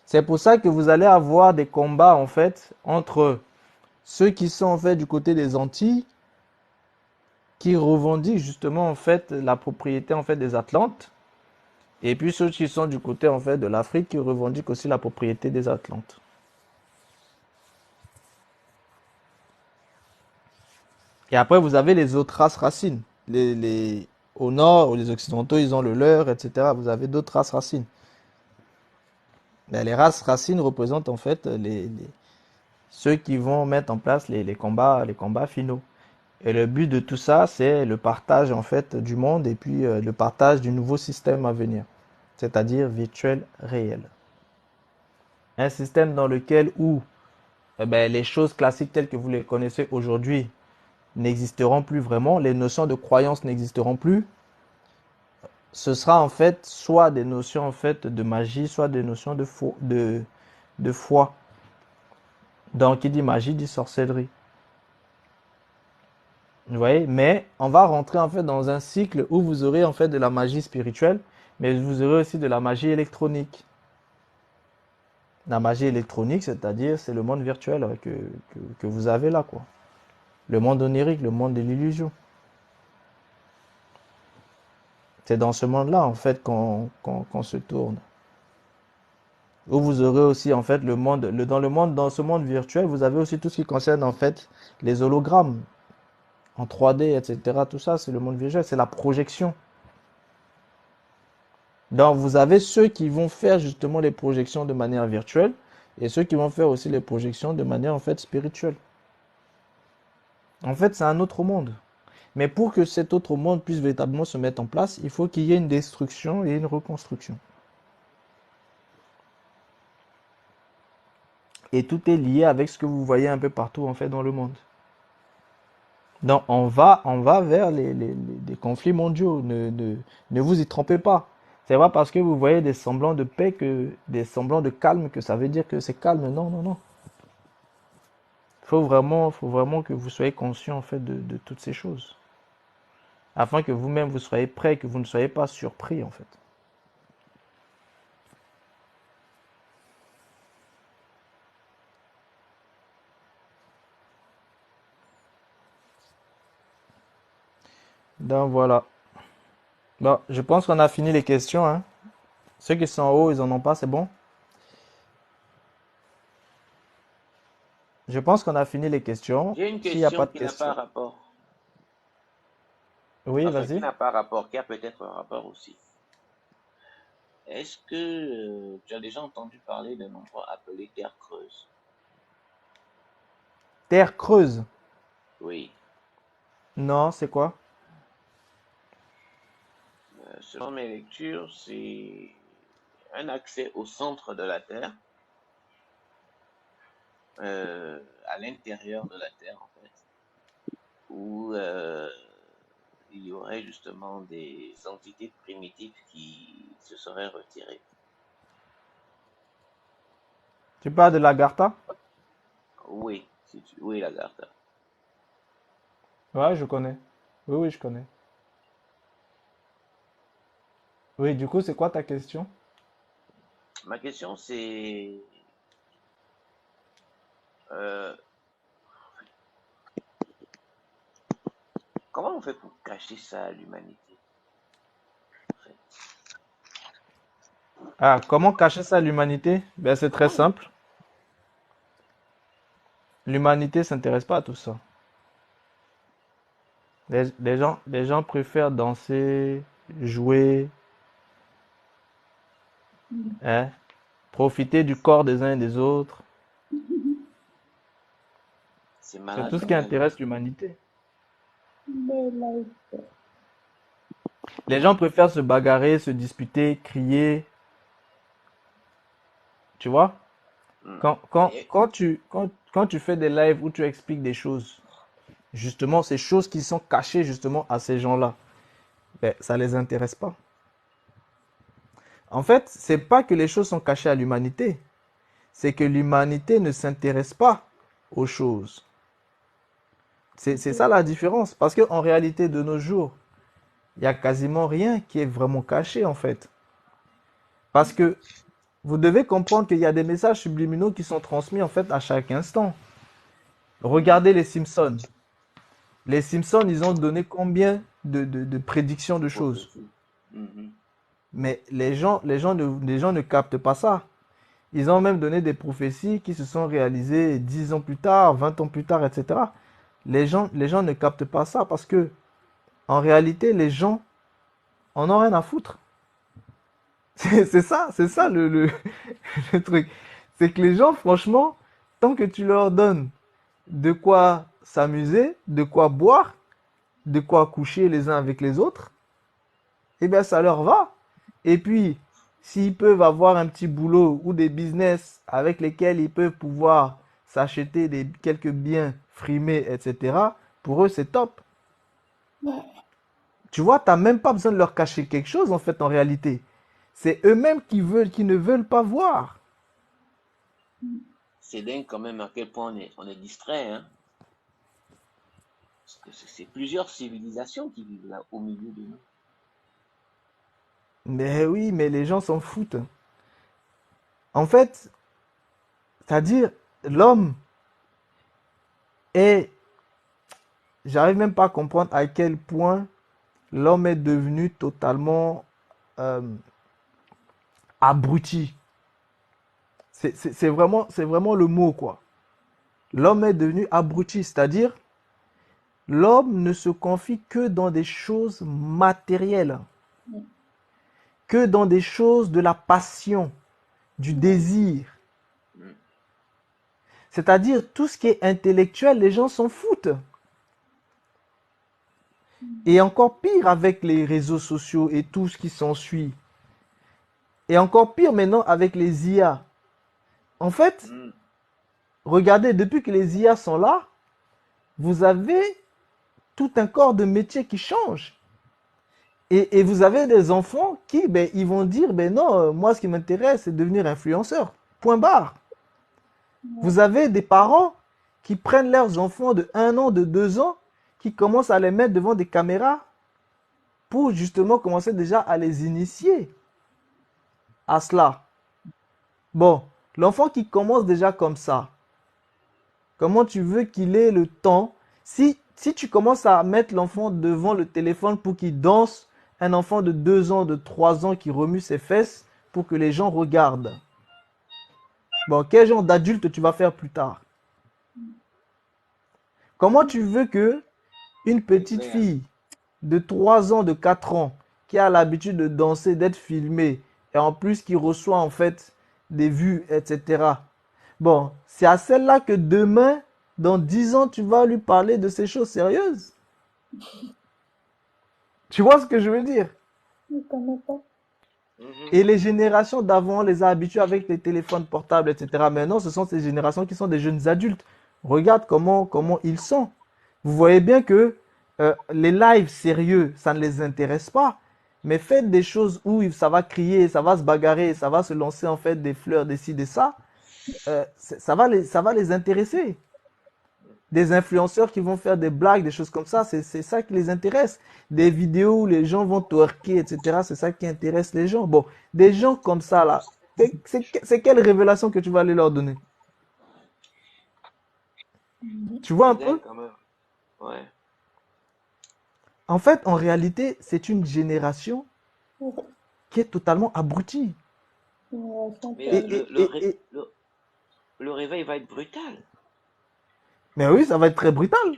C'est pour ça que vous allez avoir des combats, en fait, entre ceux qui sont, en fait, du côté des Antilles, qui revendiquent justement, en fait, la propriété, en fait, des Atlantes, et puis ceux qui sont du côté, en fait, de l'Afrique, qui revendiquent aussi la propriété des Atlantes. Et après, vous avez les autres races racines. Au nord, les Occidentaux, ils ont le leur, etc. Vous avez d'autres races racines. Ben, les races racines représentent en fait ceux qui vont mettre en place les combats finaux. Et le but de tout ça, c'est le partage en fait du monde et puis le partage du nouveau système à venir, c'est-à-dire virtuel réel. Un système dans lequel où ben, les choses classiques telles que vous les connaissez aujourd'hui n'existeront plus vraiment, les notions de croyance n'existeront plus. Ce sera en fait soit des notions en fait de magie, soit des notions de foi. Donc, qui dit magie dit sorcellerie. Vous voyez, mais on va rentrer en fait dans un cycle où vous aurez en fait de la magie spirituelle, mais vous aurez aussi de la magie électronique. La magie électronique, c'est-à-dire c'est le monde virtuel que vous avez là, quoi. Le monde onirique, le monde de l'illusion. C'est dans ce monde-là en fait qu'on se tourne. Où vous aurez aussi en fait dans ce monde virtuel, vous avez aussi tout ce qui concerne en fait les hologrammes en 3D, etc. Tout ça, c'est le monde virtuel, c'est la projection. Donc, vous avez ceux qui vont faire justement les projections de manière virtuelle et ceux qui vont faire aussi les projections de manière en fait spirituelle. En fait, c'est un autre monde. Mais pour que cet autre monde puisse véritablement se mettre en place, il faut qu'il y ait une destruction et une reconstruction. Et tout est lié avec ce que vous voyez un peu partout en fait dans le monde. Donc, on va vers des conflits mondiaux. Ne vous y trompez pas. C'est pas parce que vous voyez des semblants de paix, des semblants de calme, que ça veut dire que c'est calme. Non, non, non. Faut vraiment que vous soyez conscient en fait de toutes ces choses, afin que vous-même vous soyez prêts, que vous ne soyez pas surpris en fait. Donc voilà. Bon, je pense qu'on a fini les questions, hein. Ceux qui sont en haut, ils en ont pas, c'est bon? Je pense qu'on a fini les questions. J'ai une S'il n'y a pas question de qui n'a pas questions. rapport. Oui, Enfin, qui vas-y. n'a pas rapport, qui a peut-être un rapport aussi. Est-ce que tu as déjà entendu parler d'un endroit appelé Terre Creuse? Terre creuse. Oui. Non, c'est quoi? Selon mes lectures, c'est un accès au centre de la Terre, à l'intérieur de la Terre en fait, où il y aurait justement des entités primitives qui se seraient retirées. Tu parles de l'Agartha? Oui, oui, Lagartha. Ouais, je connais. Oui, oui, je connais. Oui, du coup, c'est quoi ta question? Ma question c'est euh, comment on fait pour cacher ça à l'humanité en fait? Ah, comment cacher ça à l'humanité? Ben, c'est très Oui. simple. L'humanité s'intéresse pas à tout ça. Les gens préfèrent danser, jouer, hein, profiter du corps des uns et des autres. C'est C'est malade tout ce quand qui même. intéresse l'humanité. Mais like, Les gens préfèrent se bagarrer, se disputer, crier, tu vois? Hmm. Quand tu fais des lives où tu expliques des choses, justement, ces choses qui sont cachées justement à ces gens-là, ben, ça les intéresse pas. En fait, c'est pas que les choses sont cachées à l'humanité, c'est que l'humanité ne s'intéresse pas aux choses. C'est ça la différence. Parce qu'en réalité, de nos jours, il y a quasiment rien qui est vraiment caché en fait. Parce que vous devez comprendre qu'il y a des messages subliminaux qui sont transmis en fait à chaque instant. Regardez les Simpsons. Les Simpsons, ils ont donné combien de prédictions de choses. Prophétie. Mhm. Mais les gens ne captent pas ça. Ils ont même donné des prophéties qui se sont réalisées 10 ans plus tard, 20 ans plus tard, etc. Les gens ne captent pas ça parce que, en réalité, les gens en ont rien à foutre. C'est ça Le truc, c'est que les gens, franchement, tant que tu leur donnes de quoi s'amuser, de quoi boire, de quoi coucher les uns avec les autres, eh bien, ça leur va. Et puis, s'ils peuvent avoir un petit boulot ou des business avec lesquels ils peuvent pouvoir s'acheter quelques biens frimés, etc., pour eux, c'est top. Ouais. Tu vois, tu n'as même pas besoin de leur cacher quelque chose, en fait, en réalité. C'est eux-mêmes qui ne veulent pas voir. C'est dingue quand même à quel point on est distrait, hein. Parce que c'est plusieurs civilisations qui vivent là au milieu de nous. Mais oui, mais les gens s'en foutent. En fait, c'est-à-dire, l'homme est... J'arrive même pas à comprendre à quel point l'homme est devenu totalement euh, abruti. C'est vraiment le mot, quoi. L'homme est devenu abruti, c'est-à-dire, l'homme ne se confie que dans des choses matérielles, que dans des choses de la passion, du désir. Mm. C'est-à-dire, tout ce qui est intellectuel, les gens s'en foutent. Et encore pire avec les réseaux sociaux et tout ce qui s'ensuit. Et encore pire maintenant avec les IA. En fait, Mm. regardez, depuis que les IA sont là, vous avez tout un corps de métier qui change. Et vous avez des enfants qui, ben, ils vont dire, ben non, moi ce qui m'intéresse, c'est de devenir influenceur. Point barre. Vous avez des parents qui prennent leurs enfants de 1 an, de 2 ans, qui commencent à les mettre devant des caméras pour justement commencer déjà à les initier à cela. Bon, l'enfant qui commence déjà comme ça, comment tu veux qu'il ait le temps si tu commences à mettre l'enfant devant le téléphone pour qu'il danse, un enfant de 2 ans, de 3 ans qui remue ses fesses pour que les gens regardent. Bon, quel genre d'adulte tu vas faire plus tard? Comment tu veux que une C'est petite clair. fille de 3 ans, de 4 ans, qui a l'habitude de danser, d'être filmée, et en plus qui reçoit en fait des vues, etc. Bon, c'est à celle-là que demain, dans 10 ans, tu vas lui parler de ces choses sérieuses. Tu vois ce que je veux dire? Je ne connais pas. Mhm. Et les générations d'avant, on les a habitués avec les téléphones portables, etc. Maintenant, ce sont ces générations qui sont des jeunes adultes. Regarde comment ils sont. Vous voyez bien que les lives sérieux, ça ne les intéresse pas. Mais faites des choses où ça va crier, ça va se bagarrer, ça va se lancer en fait des fleurs, des ci, des ça. Ça va les intéresser. Des influenceurs qui vont faire des blagues, des choses comme ça, c'est ça qui les intéresse. Des vidéos où les gens vont twerker, etc. C'est ça qui intéresse les gens. Bon, des gens comme ça, là, c'est quelle révélation que tu vas aller leur donner? Tu vois C'est un dingue peu? quand même. Ouais. En fait, en réalité, c'est une génération Ouais. qui est totalement abrutie. Génération Mais Et, perdue. et, et, et- le réveil va être brutal. Mais oui, ça va être très brutal.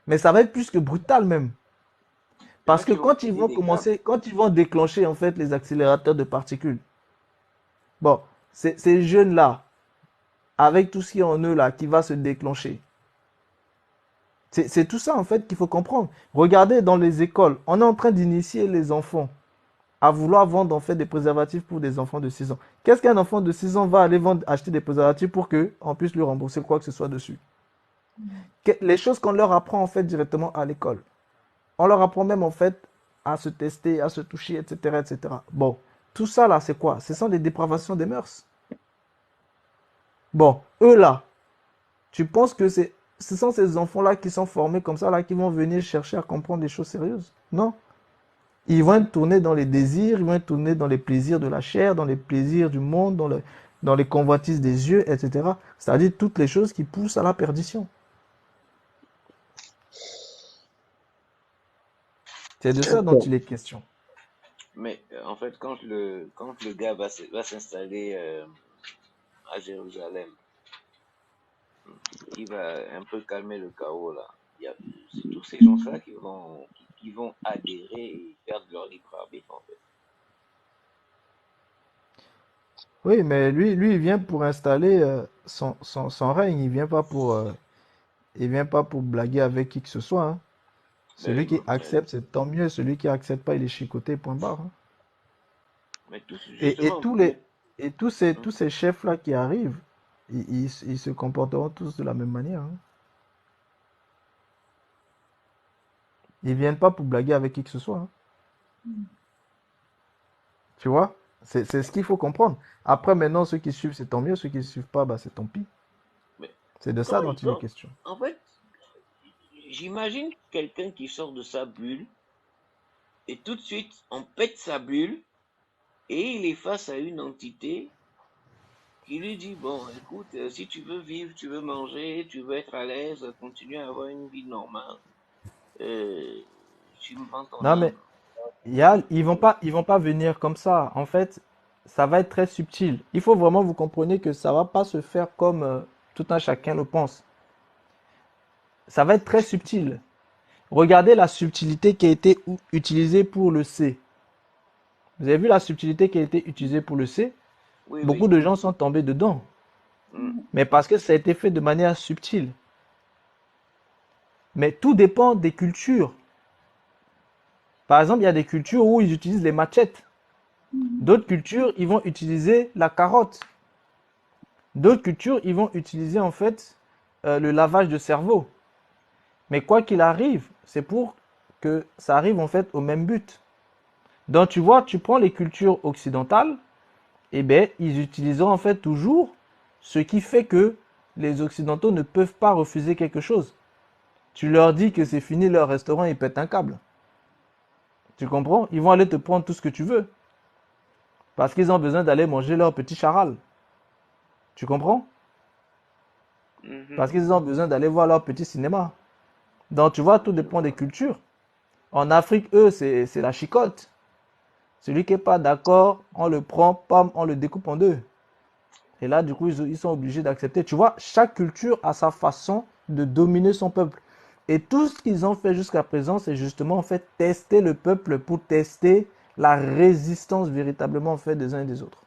Mais ça va être plus que brutal même. Il y en a Parce que qui vont quand ils péter vont des câbles. commencer, quand ils vont déclencher en fait les accélérateurs de particules, bon, ces jeunes-là, avec tout ce qui est en eux là, qui va se déclencher. C'est tout ça en fait qu'il faut comprendre. Regardez dans les écoles, on est en train d'initier les enfants à vouloir vendre en fait des préservatifs pour des enfants de 6 ans. Qu'est-ce qu'un enfant de 6 ans va aller vendre, acheter des préservatifs pour qu'on puisse lui rembourser quoi que ce soit dessus? Les choses qu'on leur apprend en fait directement à l'école. On leur apprend même en fait à se tester, à se toucher, etc. etc. Bon, tout ça là, c'est quoi? Ce sont des dépravations des mœurs. Bon, eux là, tu penses que ce sont ces enfants-là qui sont formés comme ça, là, qui vont venir chercher à comprendre des choses sérieuses? Non. Ils vont être tournés dans les désirs, ils vont être tournés dans les plaisirs de la chair, dans les plaisirs du monde, dans les convoitises des yeux, etc. C'est-à-dire toutes les choses qui poussent à la perdition. C'est de ça dont il est question. Mais en fait, quand le gars va s'installer à Jérusalem, il va un peu calmer le chaos là. C'est tous ces gens-là qui vont adhérer et perdre leur libre arbitre en fait. Oui, mais lui, il vient pour installer son règne. Il vient pas pour blaguer avec qui que ce soit, hein. Ben Celui oui, qui accepte, c'est tant mieux. Celui qui accepte pas, il est chicoté, point barre, hein. mais tout, Et justement, tout. tous ces chefs-là qui arrivent, ils se comporteront tous de la même manière, hein. Ils viennent pas pour blaguer avec qui que ce soit, hein. Tu vois? C'est ce qu'il faut comprendre. Après, maintenant, ceux qui suivent, c'est tant mieux. Ceux qui ne suivent pas, bah, c'est tant pis. Mais C'est de ça quand, dont il est quand, question. en fait, j'imagine quelqu'un qui sort de sa bulle et tout de suite on pète sa bulle et il est face à une entité qui lui dit, bon, écoute, si tu veux vivre, tu veux manger, tu veux être à l'aise, continuer à avoir une vie normale, euh, tu me vends ton Non, mais âme. ils vont pas venir comme ça. En fait, ça va être très subtil. Il faut vraiment vous compreniez que ça va pas se faire comme tout un chacun le pense. Ça va être très subtil. Regardez la subtilité qui a été utilisée pour le C. Vous avez vu la subtilité qui a été utilisée pour le C? Oui, Beaucoup oui. de gens sont tombés dedans. Mm. Mais parce que ça a été fait de manière subtile. Mais tout dépend des cultures. Par exemple, il y a des cultures où ils utilisent les machettes. D'autres cultures, ils vont utiliser la carotte. D'autres cultures, ils vont utiliser en fait le lavage de cerveau. Mais quoi qu'il arrive, c'est pour que ça arrive en fait au même but. Donc tu vois, tu prends les cultures occidentales, et ben ils utiliseront en fait toujours ce qui fait que les occidentaux ne peuvent pas refuser quelque chose. Tu leur dis que c'est fini leur restaurant, ils pètent un câble. Tu comprends? Ils vont aller te prendre tout ce que tu veux parce qu'ils ont besoin d'aller manger leur petit charal. Tu comprends? Mhm. Parce qu'ils ont besoin d'aller voir leur petit cinéma. Donc tu vois, tout Je dépend des vois. cultures. En Afrique, eux, c'est la chicotte. Celui qui n'est pas d'accord, on le prend, pam, on le découpe en deux. Et là, du coup, ils sont obligés d'accepter. Tu vois, chaque culture a sa façon de dominer son peuple. Et tout ce qu'ils ont fait jusqu'à présent, c'est justement en fait tester le peuple pour tester la résistance véritablement en fait des uns et des autres.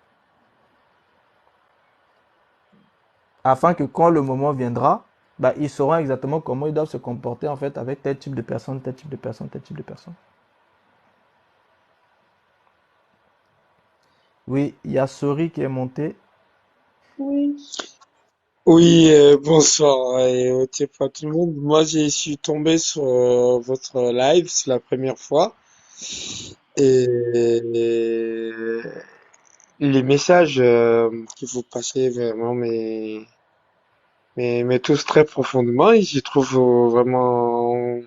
Afin que quand le moment viendra, bah, ils sauront exactement comment ils doivent se comporter en fait avec tel type de personne, tel type de personne, tel type de personne. Oui, il y a Sori qui est monté. Oui, Oui, bonsoir et ok pas tout le monde. Moi, j'ai suis tombé sur votre live, c'est la première fois. Et les messages que vous passez vraiment mais tous très profondément, et j'y trouve vraiment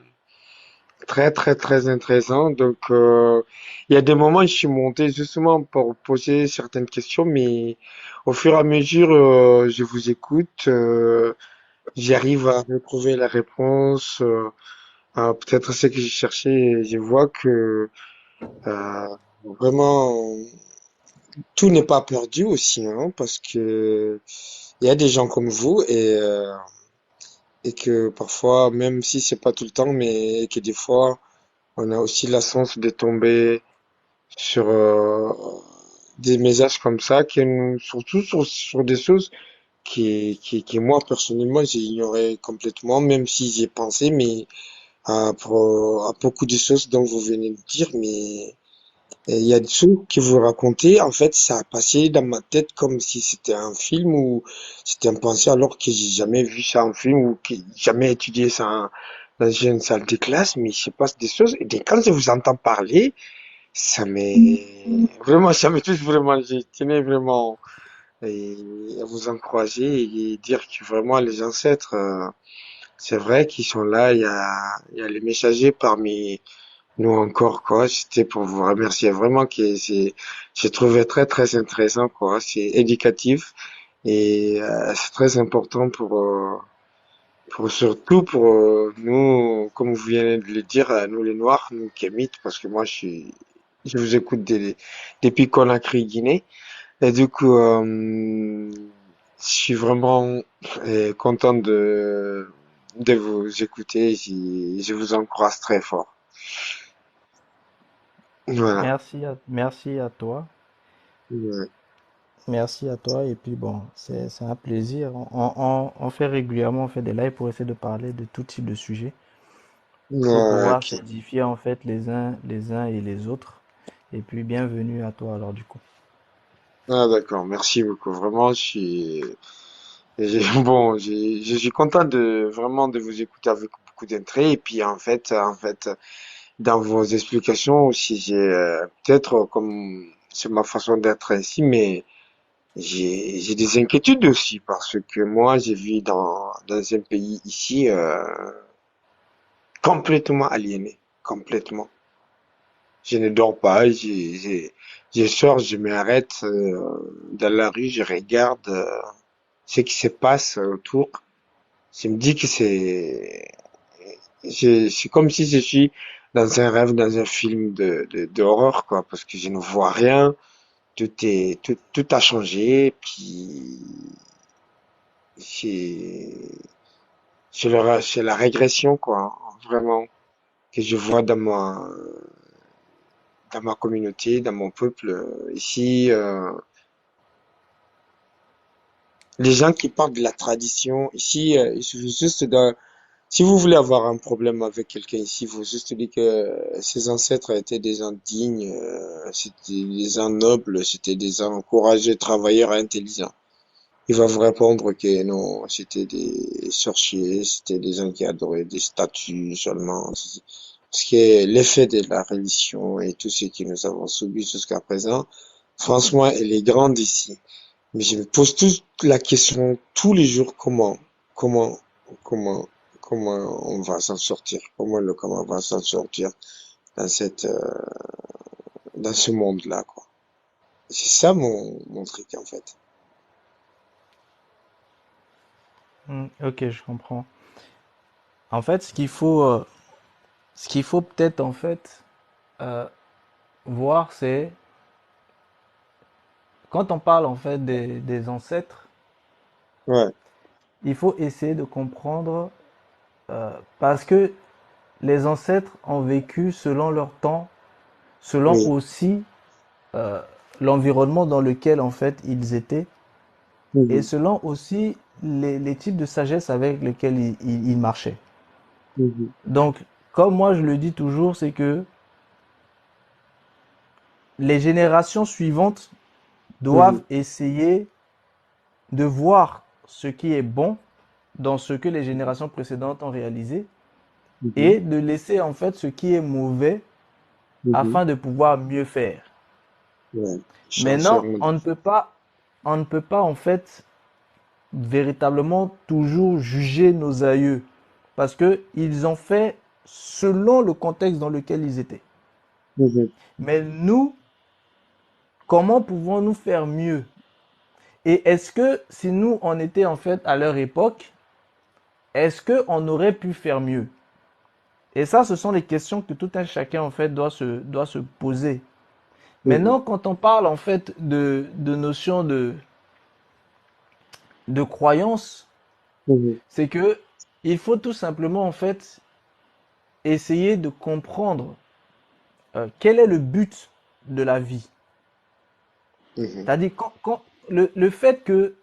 très intéressant. Donc, il y a des moments où je suis monté justement pour poser certaines questions, mais au fur et à mesure, je vous écoute. J'arrive à retrouver la réponse, peut-être ce que j'ai cherché, et je vois que euh, vraiment tout n'est pas perdu aussi, hein, parce que il y a des gens comme vous et que parfois, même si c'est pas tout le temps, mais que des fois, on a aussi la chance de tomber sur des messages comme ça, surtout sur des choses qui moi personnellement j'ignorais complètement, même si j'y ai pensé, mais à beaucoup de choses dont vous venez de dire, mais il y a des choses que vous racontez, en fait, ça a passé dans ma tête comme si c'était un film ou c'était un pensée alors que j'ai jamais vu ça en film ou que j'ai jamais étudié ça dans une salle de classe, mais il se passe des choses et quand je vous entends parler, ça me touche vraiment, je tenais vraiment à vous encourager et dire que vraiment les ancêtres, c'est vrai qu'ils sont là, il y a les messagers parmi nous encore, quoi. C'était pour vous remercier vraiment que j'ai trouvé très intéressant, quoi. C'est éducatif et c'est très important pour surtout pour nous, comme vous venez de le dire, nous les Noirs, nous Kémites, parce que moi je vous écoute depuis Conakry, Guinée. Et du coup, je suis vraiment content de vous écouter. Je vous encourage très fort. Voilà. Merci à toi. Ouais. Merci à toi. Et puis bon, c'est un plaisir. On fait régulièrement, on fait des lives pour essayer de parler de tout type de sujets, pour Ouais, pouvoir ok. s'édifier en fait les uns et les autres. Et puis bienvenue à toi alors du coup. Ah, d'accord. Merci beaucoup. Vraiment, bon, je suis content de vraiment de vous écouter avec beaucoup d'intérêt. Et puis, en fait, dans vos explications aussi, j'ai peut-être comme c'est ma façon d'être ainsi, mais j'ai des inquiétudes aussi parce que moi, j'ai vis dans un pays ici complètement aliéné, complètement. Je ne dors pas, je sors, je m'arrête dans la rue, je regarde ce qui se passe autour. Je me dis que c'est comme si je suis dans un rêve, dans un film d'horreur, quoi, parce que je ne vois rien, tout a changé, puis c'est, c'est la régression, quoi, vraiment, que je vois dans ma communauté, dans mon peuple, ici, les gens qui parlent de la tradition, ici, il suffit juste si vous voulez avoir un problème avec quelqu'un ici, il faut juste dire que ses ancêtres étaient des gens dignes, c'était des gens nobles, c'était des gens courageux, travailleurs, intelligents. Il va vous répondre que non, c'était des sorciers, c'était des gens qui adoraient des statues seulement. Parce que l'effet de la religion et tout ce que nous avons subi jusqu'à présent, franchement, elle est grande ici. Mais je me pose toute la question tous les jours, comment, comment, comment on va s'en sortir? Comment on va s'en sortir dans dans ce monde-là, quoi. C'est ça mon truc, en fait. Ok, je comprends. En fait, ce qu'il faut peut-être en fait euh, voir, c'est quand on parle en fait des ancêtres, Ouais. il faut essayer de comprendre parce que les ancêtres ont vécu selon leur temps, selon Oui. aussi euh, l'environnement dans lequel en fait ils étaient et Mhm. selon aussi les types de sagesse avec lesquels ils marchaient. Mhm. Donc, comme moi je le dis toujours, c'est que les générations suivantes doivent Mhm. essayer de voir ce qui est bon dans ce que les générations précédentes ont réalisé Mhm. et de laisser en fait ce qui est mauvais Mhm. afin de pouvoir mieux faire. Ouais. Maintenant, Sincèrement. on ne peut pas en fait véritablement toujours juger nos aïeux parce que ils ont fait selon le contexte dans lequel ils étaient. Mhm. Mais nous, comment pouvons-nous faire mieux? Et est-ce que si nous on était en fait à leur époque, est-ce que on aurait pu faire mieux? Et ça, ce sont les questions que tout un chacun en fait doit se poser. Mhm. Maintenant, quand on parle en fait de notion de croyance, Mhm. c'est que il faut tout simplement en fait essayer de comprendre quel est le but de la vie. Mhm. C'est-à-dire le fait que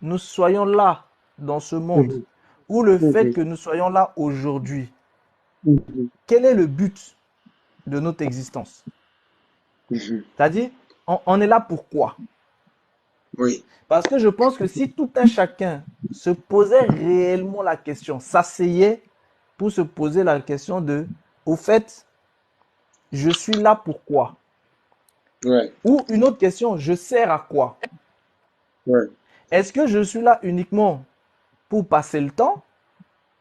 nous soyons là dans ce monde Mhm. ou le fait Mhm. que nous soyons là aujourd'hui, Mhm. quel est le but de notre existence? Mhm. C'est-à-dire, on est là pourquoi? Oui. Parce que je pense que si tout un chacun se posait réellement la question, s'asseyait pour se poser la question de, au fait, je suis là pourquoi? Ouais. Ou une autre question, je sers à quoi? Ouais. Est-ce que je suis là uniquement pour passer le temps?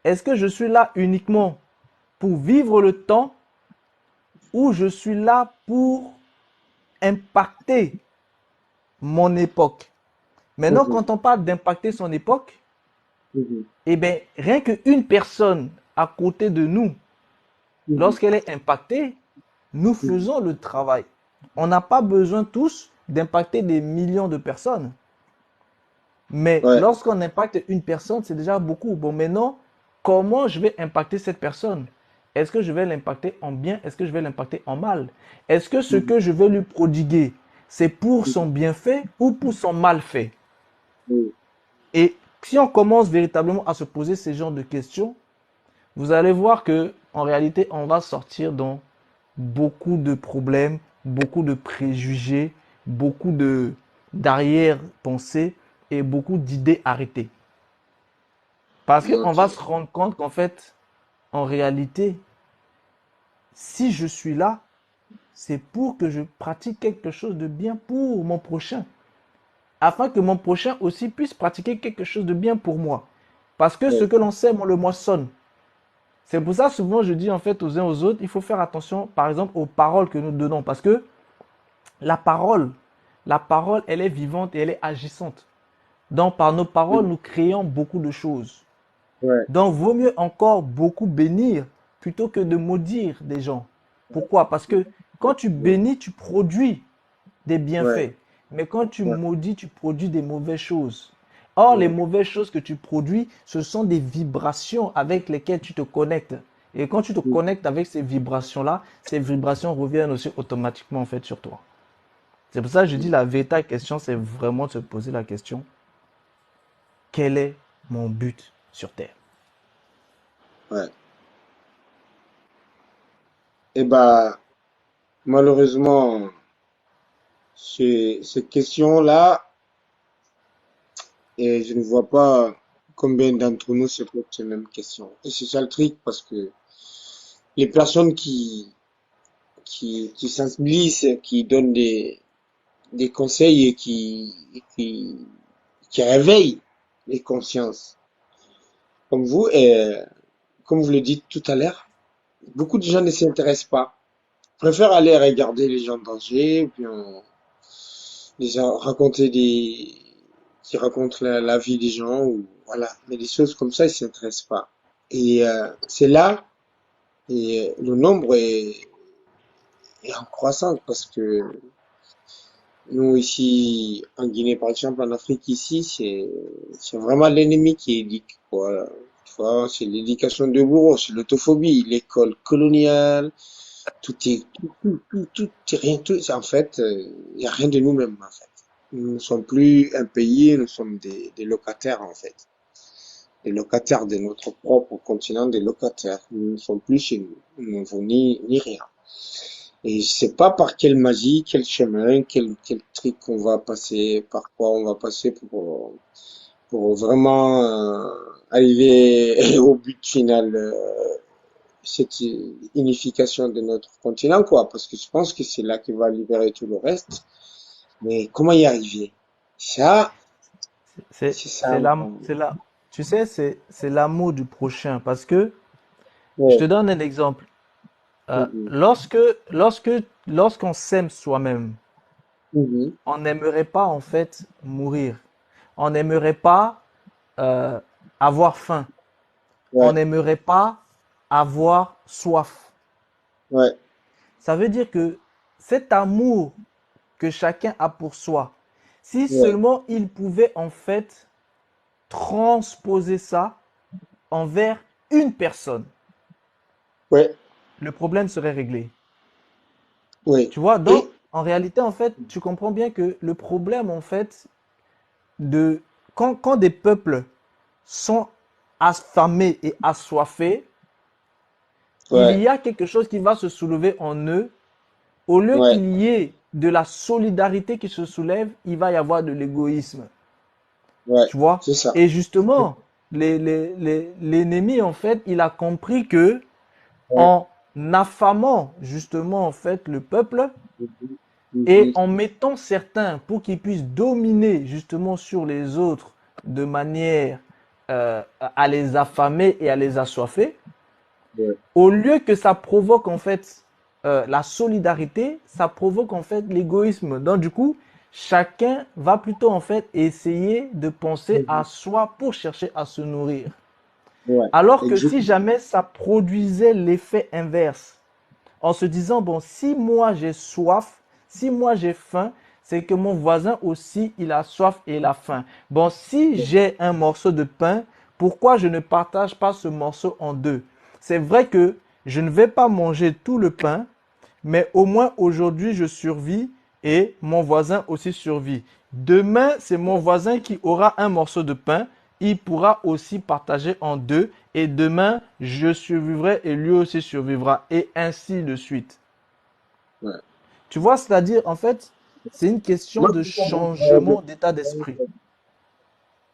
Est-ce que je suis là uniquement pour vivre le temps? Ou je suis là pour impacter mon époque? Maintenant, Mhm. quand on parle d'impacter son époque, Mhm. eh bien, rien qu'une personne à côté de nous, Mhm. lorsqu'elle est impactée, nous Mhm. faisons le travail. On n'a pas besoin tous d'impacter des millions de personnes. Mais Ouais. lorsqu'on impacte une personne, c'est déjà beaucoup. Bon, maintenant, comment je vais impacter cette personne? Est-ce que je vais l'impacter en bien? Est-ce que je vais l'impacter en mal? Est-ce que ce Mhm. que je vais lui prodiguer, c'est pour son bienfait ou pour son malfait? Oui. Et si on commence véritablement à se poser ces genres de questions, vous allez voir que en réalité, on va sortir dans beaucoup de problèmes, beaucoup de préjugés, beaucoup de d'arrière-pensées et beaucoup d'idées arrêtées. Parce qu'on va Ok. se rendre compte qu'en fait, en réalité, si je suis là, c'est pour que je pratique quelque chose de bien pour mon prochain, afin que mon prochain aussi puisse pratiquer quelque chose de bien pour moi. Parce que ce Oui. que l'on sème, on le moissonne. C'est pour ça souvent je dis en fait aux uns aux autres, il faut faire attention par exemple aux paroles que nous donnons. Parce que la parole, la parole, elle est vivante et elle est agissante. Donc par nos paroles, Oui. nous créons beaucoup de choses. Ouais. Donc vaut mieux encore beaucoup bénir plutôt que de maudire des gens. Pourquoi? Parce que quand tu Ouais. bénis, tu produis des Ouais. bienfaits. Mais quand tu Ouais. maudis, tu produis des mauvaises choses. Or, les Ouais. mauvaises choses que tu produis, ce sont des vibrations avec lesquelles tu te connectes. Et quand tu te Oui. connectes avec ces vibrations-là, ces vibrations reviennent aussi automatiquement en fait sur toi. C'est pour ça que je dis la véritable question, c'est vraiment de se poser la question, quel est mon but sur Terre? Ouais. Et bah, malheureusement, cette question-là, et je ne vois pas combien d'entre nous se posent ces mêmes questions. Et c'est ça le truc, parce que les personnes qui sensibilisent, qui donnent des conseils et qui réveillent les consciences, comme vous, et comme vous le dites tout à l'heure, beaucoup de gens ne s'intéressent pas. Préfèrent aller regarder les gens en danger, ou bien raconter qui racontent la vie des gens, ou voilà. Mais des choses comme ça, ils s'intéressent pas. Et c'est là, et le nombre est en croissance parce que nous ici, en Guinée par exemple, en Afrique ici, c'est vraiment l'ennemi qui éduque, quoi. Tu vois, c'est l'éducation de bourreau, c'est l'autophobie, l'école coloniale, tout est rien, tout, en fait, il n'y a rien de nous-mêmes, en fait. Nous ne sommes plus un pays, nous sommes des locataires, en fait. Des locataires de notre propre continent, des locataires. Nous ne sommes plus chez nous. Nous n'avons ni rien. Et je sais pas par quelle magie, quel chemin, quel truc on va passer, par quoi on va passer pour vraiment arriver au but final, cette unification de notre continent, quoi. Parce que je pense que c'est là qui va libérer tout le reste. Mais comment y arriver? Ça, C'est c'est ça. c'est la, tu sais, c'est l'amour du prochain. Parce que, je te Ouais. donne un exemple. Mhm. Lorsque, lorsque, lorsqu'on s'aime soi-même, Mhm. on n'aimerait pas en fait mourir. On n'aimerait pas euh, avoir faim. On Ouais. n'aimerait pas avoir soif. Ouais. Ça veut dire que cet amour que chacun a pour soi, si Ouais. seulement il pouvait en fait transposer ça envers une personne, Ouais. le problème serait réglé. Ouais. Tu vois, donc Et, en réalité, en fait, tu comprends bien que le problème, en fait, de quand des peuples sont affamés et assoiffés, il ouais. y a quelque chose qui va se soulever en eux. Au lieu Ouais. qu'il y ait de la solidarité qui se soulève, il va y avoir de l'égoïsme. Ouais. Tu vois? C'est ça. Et justement, l'ennemi, en fait, il a compris que Ouais. en affamant justement en fait le peuple Mhm. et Mhm. en mettant certains pour qu'ils puissent dominer justement sur les autres de manière à les affamer et à les assoiffer, Ouais. au lieu que ça provoque en fait la solidarité, ça provoque en fait l'égoïsme. Donc du coup, chacun va plutôt en fait essayer de penser Mhm. à soi pour chercher à se nourrir. Ouais. Alors que si Exactement. jamais ça produisait l'effet inverse, en se disant, bon, si moi j'ai soif, si moi j'ai faim, c'est que mon voisin aussi, il a soif et il a faim. Bon, si j'ai un morceau de pain, pourquoi je ne partage pas ce morceau en deux? C'est vrai que je ne vais pas manger tout le pain, mais au moins aujourd'hui je survis et mon voisin aussi survit. Demain, c'est mon voisin qui aura un morceau de pain. Il pourra aussi partager en deux. Et demain, je survivrai et lui aussi survivra. Et ainsi de suite. Ouais. Tu vois, c'est-à-dire, en fait, c'est une question Moi, de je comprends très bien. changement d'état d'esprit.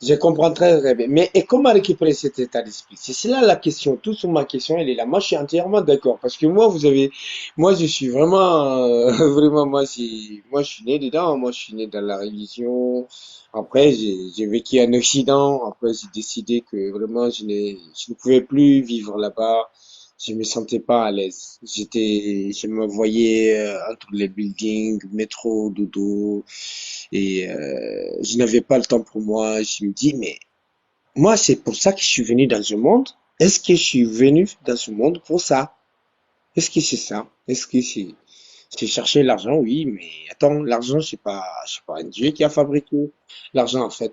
Je comprends très, très bien. Mais et comment récupérer cet état d'esprit? C'est cela la question. Tout sur ma question, elle est là. Moi, je suis entièrement d'accord. Parce que moi, je suis vraiment, vraiment, moi, je suis né dedans. Moi, je suis né dans la religion. Après, j'ai vécu en Occident. Après, j'ai décidé que vraiment, je ne pouvais plus vivre là-bas. Je me sentais pas à l'aise. Je me voyais entre les buildings, métro, dodo. Et je n'avais pas le temps pour moi. Je me dis, mais moi, c'est pour ça que je suis venu dans ce monde. Est-ce que je suis venu dans ce monde pour ça? Est-ce que c'est ça? Est-ce que c'est chercher l'argent? Oui, mais attends, l'argent, c'est pas un dieu qui a fabriqué. L'argent, en fait,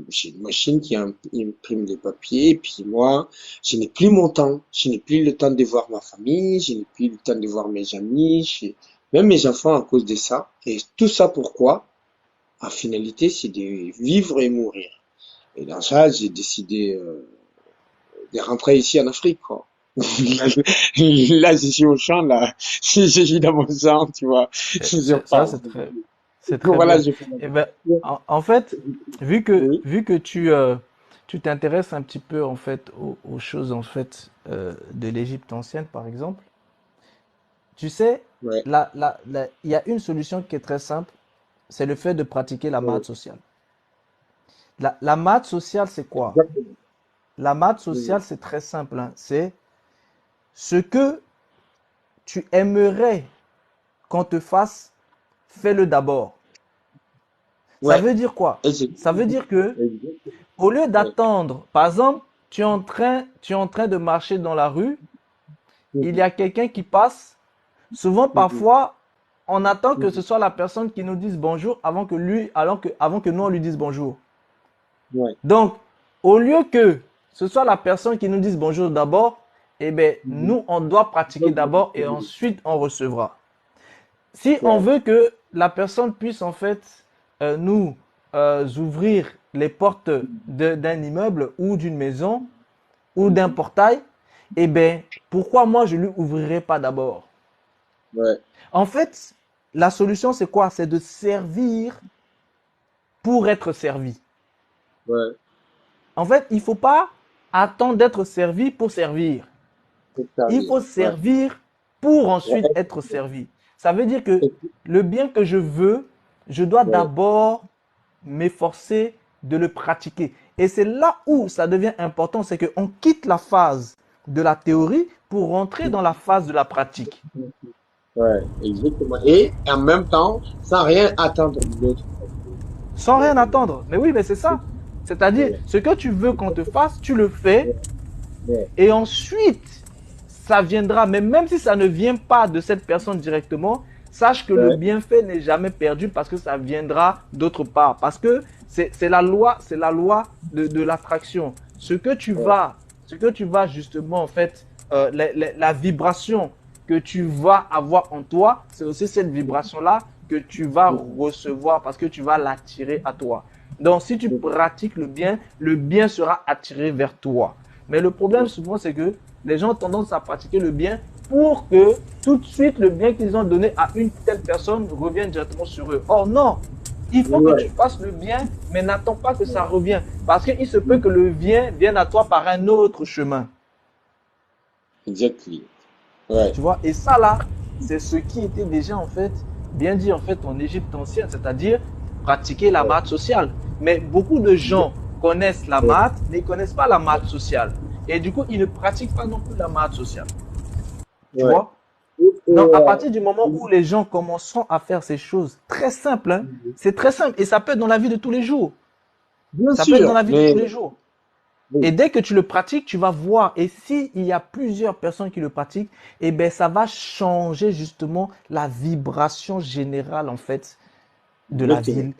c'est une machine qui imprime des papiers. Et puis moi, je n'ai plus mon temps. Je n'ai plus le temps de voir ma famille. Je n'ai plus le temps de voir mes amis. Même mes enfants à cause de ça. Et tout ça pourquoi? En finalité, c'est de vivre et mourir. Et dans ça, j'ai décidé de rentrer ici en Afrique, quoi. Là, je suis au champ, là. Je suis dans mon champ, tu vois. Je Ça, parle. c'est très Voilà, bien. je fais. Eh ben, en fait, Oui, vu que tu t'intéresses un petit peu, en fait, aux choses, en fait, de l'Égypte ancienne, par exemple, tu sais, ouais, il y a une solution qui est très simple, c'est le fait de pratiquer la ouais, maths sociale. La maths sociale, c'est quoi? exactement. La maths Oui. sociale, c'est très simple, hein. C'est ce que tu aimerais qu'on te fasse, fais-le d'abord. Ça Ouais, veut dire quoi? Ça veut dire que, exactement. au lieu Ouais. d'attendre, par exemple, tu es en train de marcher dans la rue, il y Mhm, a quelqu'un qui passe. Souvent, mhm, parfois, on attend que ce mhm. soit la personne qui nous dise bonjour avant que nous on lui dise bonjour. Ouais. Donc, au lieu que ce soit la personne qui nous dise bonjour d'abord, eh bien, Mhm. nous, on doit pratiquer Donc, d'abord et ensuite on recevra. Si on ouais. veut que la personne puisse en fait nous ouvrir les portes d'un immeuble ou d'une maison ou d'un Mhm. portail, eh bien, pourquoi moi je lui ouvrirai pas d'abord? Ouais. En fait, la solution c'est quoi? C'est de servir pour être servi. Ouais. En fait, il ne faut pas attendre d'être servi pour servir. C'est ça, Il oui. faut Ouais. servir pour ensuite Ouais. être servi. Ça veut dire que Et puis, le bien que je veux, je dois ouais. d'abord m'efforcer de le pratiquer. Et c'est là où ça devient important, c'est qu'on quitte la phase de la théorie pour rentrer dans la phase de la pratique, Ouais, exactement. Et en même temps, sans rien attendre de l'autre. sans rien attendre. Mais oui, mais c'est ça. C'est-à-dire, Voilà. ce que tu veux qu'on te fasse, tu le fais, Ouais. Ouais. et ensuite, ça viendra. Mais même si ça ne vient pas de cette personne directement, sache que le Ouais. bienfait n'est jamais perdu parce que ça viendra d'autre part. Parce que c'est la loi de l'attraction. Ouais. Ce que tu vas justement, en fait, la vibration que tu vas avoir en toi, c'est aussi cette vibration-là que tu vas recevoir parce que tu vas l'attirer à toi. Donc, si tu pratiques le bien sera attiré vers toi. Mais le problème souvent, c'est que les gens ont tendance à pratiquer le bien pour que tout de suite le bien qu'ils ont donné à une telle personne revienne directement sur eux. Or non, il faut que tu Ouais. fasses le bien, mais n'attends pas que ça revienne. Parce qu'il se peut que le bien vienne à toi par un autre chemin. Exactly. Ouais. Tu vois, et ça là, c'est ce qui était déjà en fait bien dit en fait en Égypte ancienne, c'est-à-dire pratiquer la Ouais. maths sociale. Mais beaucoup de gens connaissent la Ouais. maths, mais ils ne connaissent pas la maths sociale. Et du coup, ils ne pratiquent pas non plus la maths sociale. Tu Ouais. vois? Et, Donc, à partir du moment où les gens commenceront à faire ces choses très simples, hein, mhm. c'est très simple et ça peut être dans la vie de tous les jours. Bien Ça peut être dans sûr, la vie de mais tous les jours. Et oui, dès que tu le pratiques, tu vas voir. Et s'il y a plusieurs personnes qui le pratiquent, eh ben, ça va changer justement la vibration générale, en fait, de la exactement. ville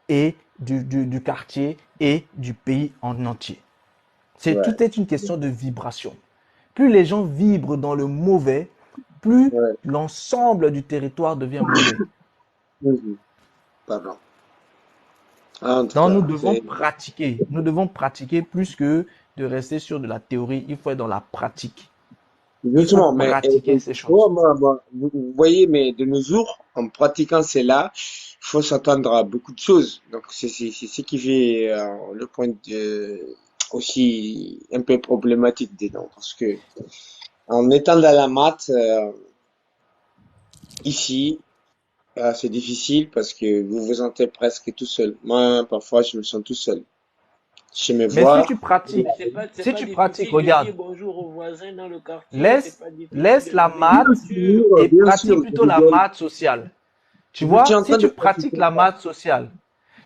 et du quartier et du pays en entier. Ouais. Tout est une question de vibration. Plus les gens vibrent dans le mauvais, plus Ouais. l'ensemble du territoire devient mauvais. Mhm. Pardon. En tout Donc, cas, c'est nous devons pratiquer plus que de rester sur de la théorie. Il faut être dans la pratique. Il faut justement, mais pratiquer ces tu vois, choses. vous voyez, mais de nos jours, en pratiquant cela, il faut s'attendre à beaucoup de choses. Donc, c'est ce qui fait le point aussi un peu problématique dedans, parce que en étant dans la maths, ici, c'est difficile parce que vous vous sentez presque tout seul. Moi, parfois, je me sens tout seul. Je me Mais si vois, tu pratiques, Mais c'est si pas tu pratiques, difficile de regarde, dire bonjour aux voisins dans le quartier, c'est laisse, pas difficile laisse de la louer une maths voiture. et bien sûr, pratique je plutôt la rigole. maths sociale. Tu Je suis vois, en si train de tu pratiques pratiquer la ça. maths sociale,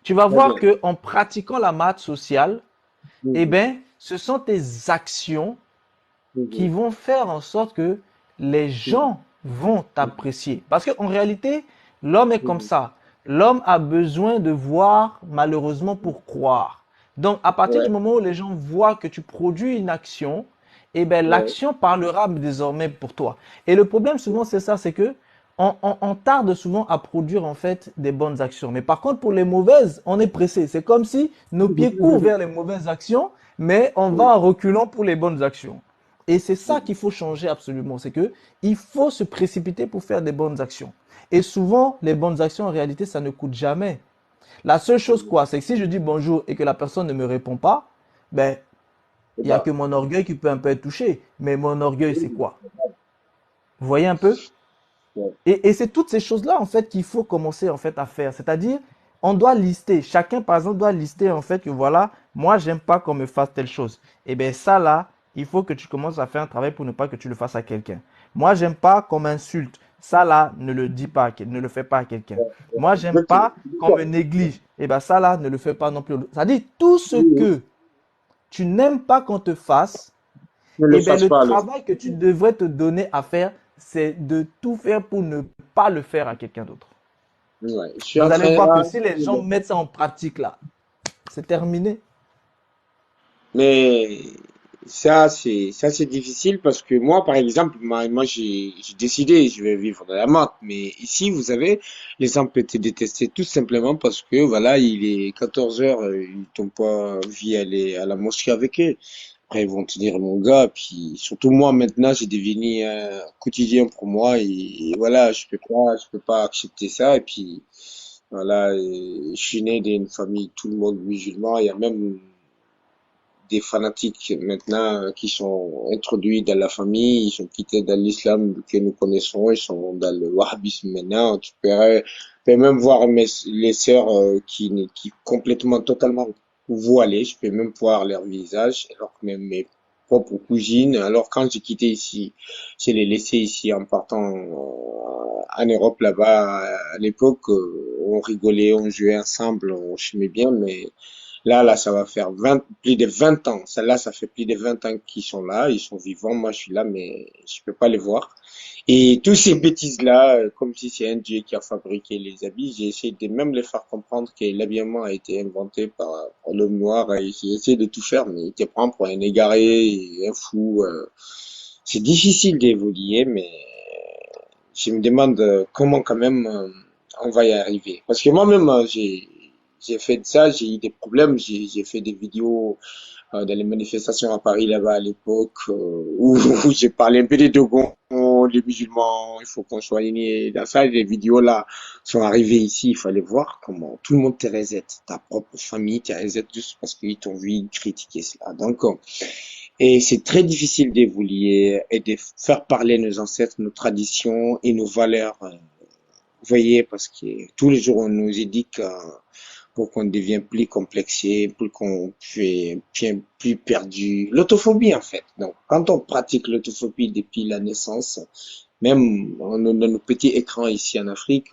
tu vas Très voir bien. que en pratiquant la maths sociale, eh Mhm, ben, ce sont tes actions qui mhm, vont faire en sorte que les mhm, gens vont t'apprécier. Parce qu'en réalité, l'homme est comme mhm. ça. L'homme a besoin de voir, malheureusement, pour croire. Donc, à partir du Ouais, moment où les gens voient que tu produis une action, eh ben, ouais. l'action parlera désormais pour toi. Et le problème, souvent, c'est ça, c'est que on tarde souvent à produire, en fait, des bonnes actions. Mais par contre, pour les mauvaises, on est pressé. C'est comme si nos pieds courent vers les mauvaises actions, mais on va Ouais. en reculant pour les bonnes actions. Et c'est ça Mhm, qu'il faut changer absolument. C'est que il faut se précipiter pour faire des bonnes actions. Et souvent, les bonnes actions, en réalité, ça ne coûte jamais. La seule chose, mhm. quoi, c'est que si je dis bonjour et que la personne ne me répond pas, ben, C'est il n'y a que pas. mon orgueil qui peut un peu être touché. Mais mon orgueil, c'est quoi? Vous voyez un peu? Ouais. Et c'est toutes ces choses-là, en fait, qu'il faut commencer, en fait, à faire. C'est-à-dire, on doit lister. Chacun, par exemple, doit lister, en fait, que voilà, moi, j'aime pas qu'on me fasse telle chose. Et bien, ça, là, il faut que tu commences à faire un travail pour ne pas que tu le fasses à quelqu'un. Moi, j'aime pas qu'on m'insulte. Ça, là, ne le dis pas, ne le fais pas à quelqu'un. Moi, j'aime Exactement. pas qu'on me néglige. Et bien, ça, là, ne le fais pas non plus. C'est-à-dire, tout ce Oui, oui. que tu n'aimes pas qu'on te fasse, Ne le eh bien, fasse le pas alors. travail que tu devrais te donner à faire, c'est de tout faire pour ne pas le faire à quelqu'un d'autre. Ouais. Je suis Vous en allez train. voir que si les gens mettent ça en pratique là, c'est terminé. Mais ça c'est difficile parce que moi, par exemple, moi j'ai décidé, je vais vivre dans la maths. Mais ici, vous savez, les gens peuvent te détester tout simplement parce que voilà, il est 14 heures, ils t'ont pas vu aller à la mosquée avec eux. Après, ils vont te dire, mon gars, puis surtout moi maintenant, j'ai devenu un quotidien pour moi et voilà, je peux pas accepter ça. Et puis voilà, je suis né d'une famille, tout le monde musulman. Il y a même des fanatiques maintenant qui sont introduits dans la famille, ils sont quittés dans l'islam que nous connaissons, ils sont dans le wahhabisme maintenant. Tu peux même voir les sœurs qui complètement, totalement voilées, je peux même voir leur visage, alors que même mes propres cousines, alors quand j'ai quitté ici, j'ai les laissé ici en partant en Europe là-bas, à l'époque, on rigolait, on jouait ensemble, on s'aimait bien, mais là, ça va faire plus de 20 ans. Celle-là, ça fait plus de 20 ans qu'ils sont là. Ils sont vivants. Moi, je suis là, mais je peux pas les voir. Et tous ces bêtises-là, comme si c'est un dieu qui a fabriqué les habits, j'ai essayé de même les faire comprendre que l'habillement a été inventé par l'homme noir. Et j'ai essayé de tout faire, mais il te prend pour un égaré, un fou. C'est difficile d'évoluer, mais je me demande comment quand même on va y arriver. Parce que moi-même, j'ai fait de ça, j'ai eu des problèmes, j'ai fait des vidéos dans les manifestations à Paris là-bas à l'époque où j'ai parlé un peu des Dogons, des musulmans, il faut qu'on soit unis. Dans ça, les vidéos là sont arrivées ici, il fallait voir comment tout le monde te reset, ta propre famille te reset juste parce qu'ils t'ont vu critiquer cela. Donc, et c'est très difficile d'évoluer et de faire parler nos ancêtres, nos traditions et nos valeurs. Vous voyez, parce que tous les jours on nous éduque pour qu'on devienne plus complexé, pour qu'on fait plus perdu. L'autophobie en fait. Donc, quand on pratique l'autophobie depuis la naissance, même dans nos petits écrans ici en Afrique,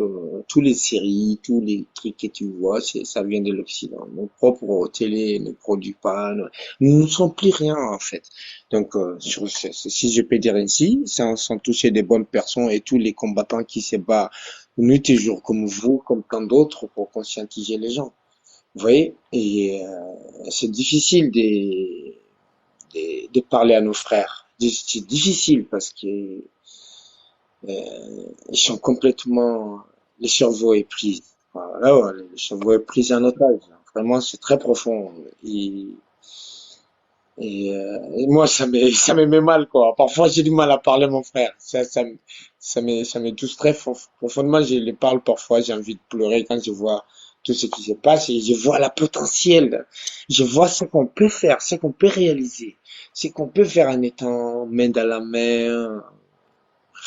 tous les séries, tous les trucs que tu vois, ça vient de l'Occident. Nos propres télé ne produit pas, nous ne sommes plus rien en fait. Donc, si je peux dire ainsi, sans toucher des bonnes personnes et tous les combattants qui se battent nuit et jour comme vous, comme tant d'autres, pour conscientiser les gens. Vous voyez? Et c'est difficile de parler à nos frères. C'est difficile parce que ils sont complètement le cerveau est pris. Voilà, ouais, le cerveau est pris en otage. Vraiment, c'est très profond. Et, et moi, ça me met mal, quoi. Parfois, j'ai du mal à parler, mon frère. Ça me touche très profondément. Je le parle parfois, j'ai envie de pleurer quand je vois tout ce qui se passe et je vois la potentiel. Je vois ce qu'on peut faire, ce qu'on peut réaliser, ce qu'on peut faire en étant main dans la main,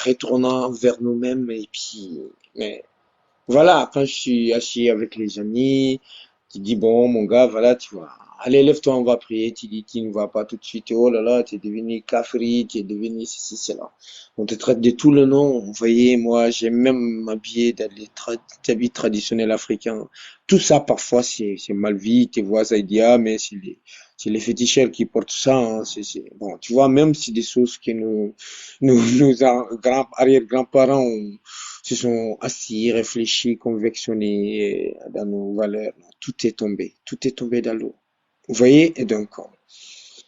retournant vers nous-mêmes et puis, mais voilà, quand je suis assis avec les amis, tu dis, bon, mon gars, voilà, tu vois, allez, lève-toi, on va prier. Tu dis, tu ne vas pas tout de suite. Oh là là, tu es devenu kafri, tu es devenu ceci, cela. On te traite de tout le nom. Vous voyez, moi, j'ai même m'habillé dans les habits traditionnels africains. Tout ça, parfois, c'est mal vu. Tu vois, ça, il dit, ah, mais c'est les féticheurs qui portent ça, hein. Bon, tu vois, même si des choses que nos arrière-grands-parents se sont assis, réfléchis, convectionnés dans nos valeurs. Tout est tombé dans l'eau. Vous voyez, et donc,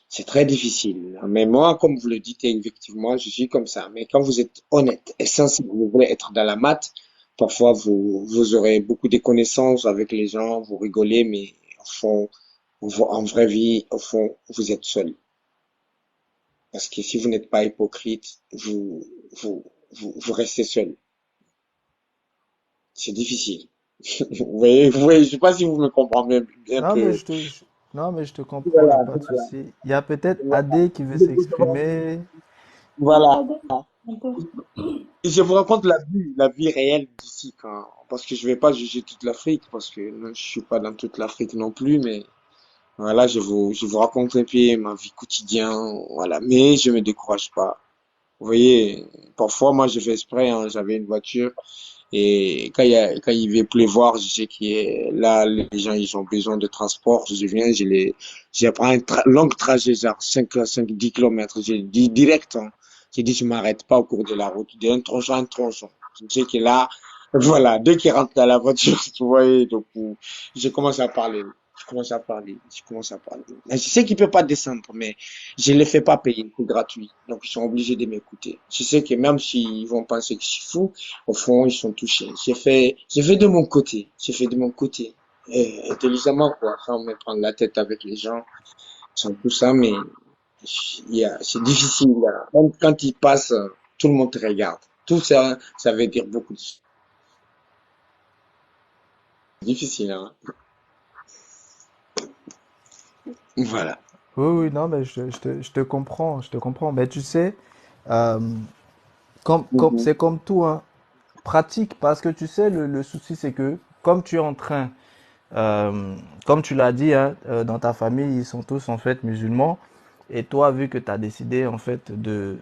c'est très difficile. Mais moi, comme vous le dites, effectivement, je suis comme ça. Mais quand vous êtes honnête et sincère, vous voulez être dans la maths, parfois vous aurez beaucoup de connaissances avec les gens, vous rigolez, mais au fond, en vraie vie, au fond, vous êtes seul. Parce que si vous n'êtes pas hypocrite, vous, vous restez seul. C'est difficile. Vous voyez, je sais pas si vous me comprenez un Non, mais peu. non, mais je te comprends, il n'y a Voilà, pas de souci. Il y a peut-être voilà. Adé qui veut s'exprimer. Oui, Voilà. Adèle, un peu. Et je vous raconte la vie réelle d'ici, quand, parce que je vais pas juger toute l'Afrique, parce que non, je suis pas dans toute l'Afrique non plus, mais voilà, je vous raconte un peu ma vie quotidienne, voilà. Mais je me décourage pas. Vous voyez, parfois, moi, je fais exprès, hein, j'avais une voiture, et quand il va pleuvoir, je sais que là, les gens, ils ont besoin de transport, je viens, je prends un long trajet, genre 10 kilomètres, j'ai dit direct, hein. J'ai dit, je m'arrête pas au cours de la route, d'un tronçon à un tronçon. Je sais que là, voilà, dès qu'il rentre dans la voiture, vous voyez, donc, je commence à parler. Je commence à parler. Mais je sais qu'il peut pas descendre, mais je ne les fais pas payer, c'est gratuit. Donc, ils sont obligés de m'écouter. Je sais que même s'ils vont penser que je suis fou, au fond, ils sont touchés. J'ai fait de mon côté. J'ai fait de mon côté. Intelligemment, quoi, sans me prendre la tête avec les gens, sans tout ça, mais c'est difficile, là. Même quand ils passent, tout le monde te regarde. Tout ça, ça veut dire beaucoup de choses. C'est difficile, hein. Voilà. Oui, oui, non, mais je te comprends, je te comprends. Mais tu sais, euh, Mhm. c'est comme tout, hein, pratique, parce que tu sais, le souci, c'est que comme tu es en train, euh, comme tu l'as dit, hein, dans ta famille, ils sont tous en fait musulmans, et toi, vu que tu as décidé en fait de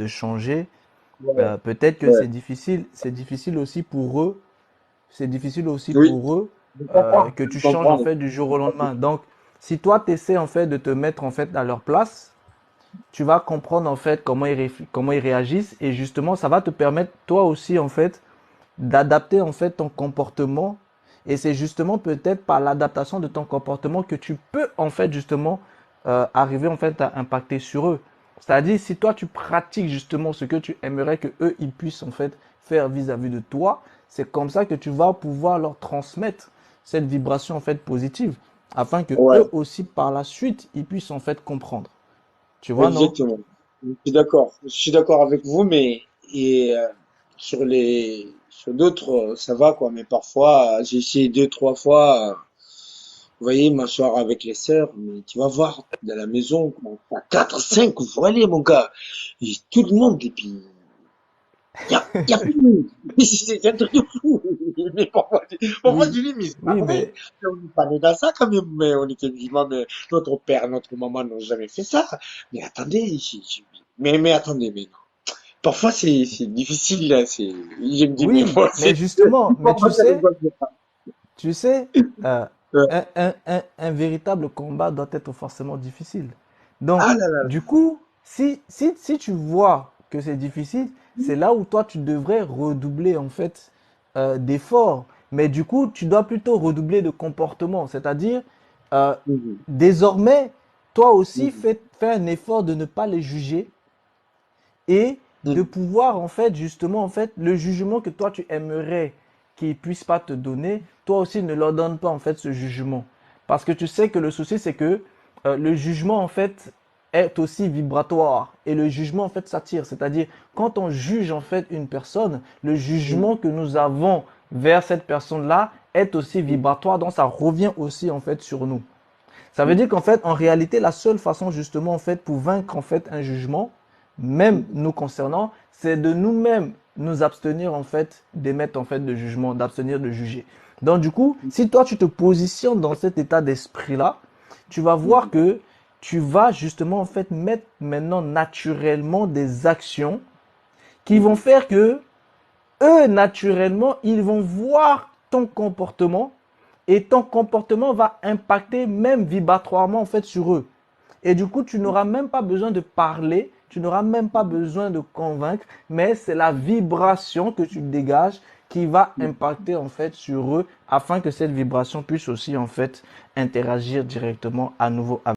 changer, Ouais, peut-être que ouais. c'est difficile aussi pour eux, c'est difficile aussi Oui, pour eux je comprends. que Je tu changes en comprends. fait du jour au lendemain. Donc, si toi, tu essaies en fait de te mettre en fait à leur place, tu vas comprendre en fait comment ils réagissent et justement, ça va te permettre toi aussi en fait d'adapter en fait ton comportement et c'est justement peut-être par l'adaptation de ton comportement que tu peux en fait justement arriver en fait à impacter sur eux. C'est-à-dire si toi tu pratiques justement ce que tu aimerais que eux ils puissent en fait faire vis-à-vis de toi, c'est comme ça que tu vas pouvoir leur transmettre cette vibration en fait positive afin que eux Ouais, aussi par la suite ils puissent en fait comprendre. Tu vois, non? exactement. Je suis d'accord. Je suis d'accord avec vous, mais sur d'autres, ça va quoi. Mais parfois, j'ai essayé deux, trois fois, vous voyez, m'asseoir avec les sœurs, mais tu vas voir dans la maison, comment, à quatre, cinq, voilà mon gars, et tout le monde, et puis y a plus de monde. C'est un truc de fou. Mais parfois, je Oui, dis, mais c'est pas oui, vrai. mais On n'est pas né dans ça quand même, mais on était musulmans, mais notre père, notre maman n'ont jamais fait ça. Mais attendez, mais attendez, mais non. Parfois, c'est difficile, là, je me dis, mais oui, moi, mais justement, mais pourquoi je rigole de ça? tu sais, euh, Ouais. un véritable combat doit être forcément difficile. Donc, Ah là là là. du coup, si tu vois que c'est difficile, c'est là où toi tu devrais redoubler en fait d'efforts. Mais du coup, tu dois plutôt redoubler de comportement. C'est-à-dire, euh, Mhm, désormais, toi aussi, mhm, fais un effort de ne pas les juger et de mhm, pouvoir en fait justement en fait le jugement que toi tu aimerais. qu'ils ne puissent pas te donner, toi aussi ne leur donne pas en fait ce jugement. Parce que tu sais que le souci, c'est que le jugement en fait est aussi vibratoire et le jugement en fait s'attire. C'est-à-dire quand on juge en fait une personne, le jugement que nous avons vers cette personne-là est aussi vibratoire, donc ça revient aussi en fait sur nous. Ça veut dire qu'en fait, en réalité, la seule façon justement en fait pour vaincre en fait un jugement, même nous concernant, c'est de nous-mêmes nous abstenir en fait d'émettre en fait de jugement, d'abstenir de juger. Donc du coup, si toi tu te positionnes dans cet état d'esprit-là, tu vas voir que tu vas justement en fait mettre maintenant naturellement des actions qui vont faire que eux naturellement, ils vont voir ton comportement et ton comportement va impacter même vibratoirement en fait sur eux. Et du coup, tu n'auras même pas besoin de parler, tu n'auras même pas besoin de convaincre, mais c'est la vibration que tu dégages qui va impacter en fait sur eux afin que cette vibration puisse aussi en fait interagir directement à nouveau avec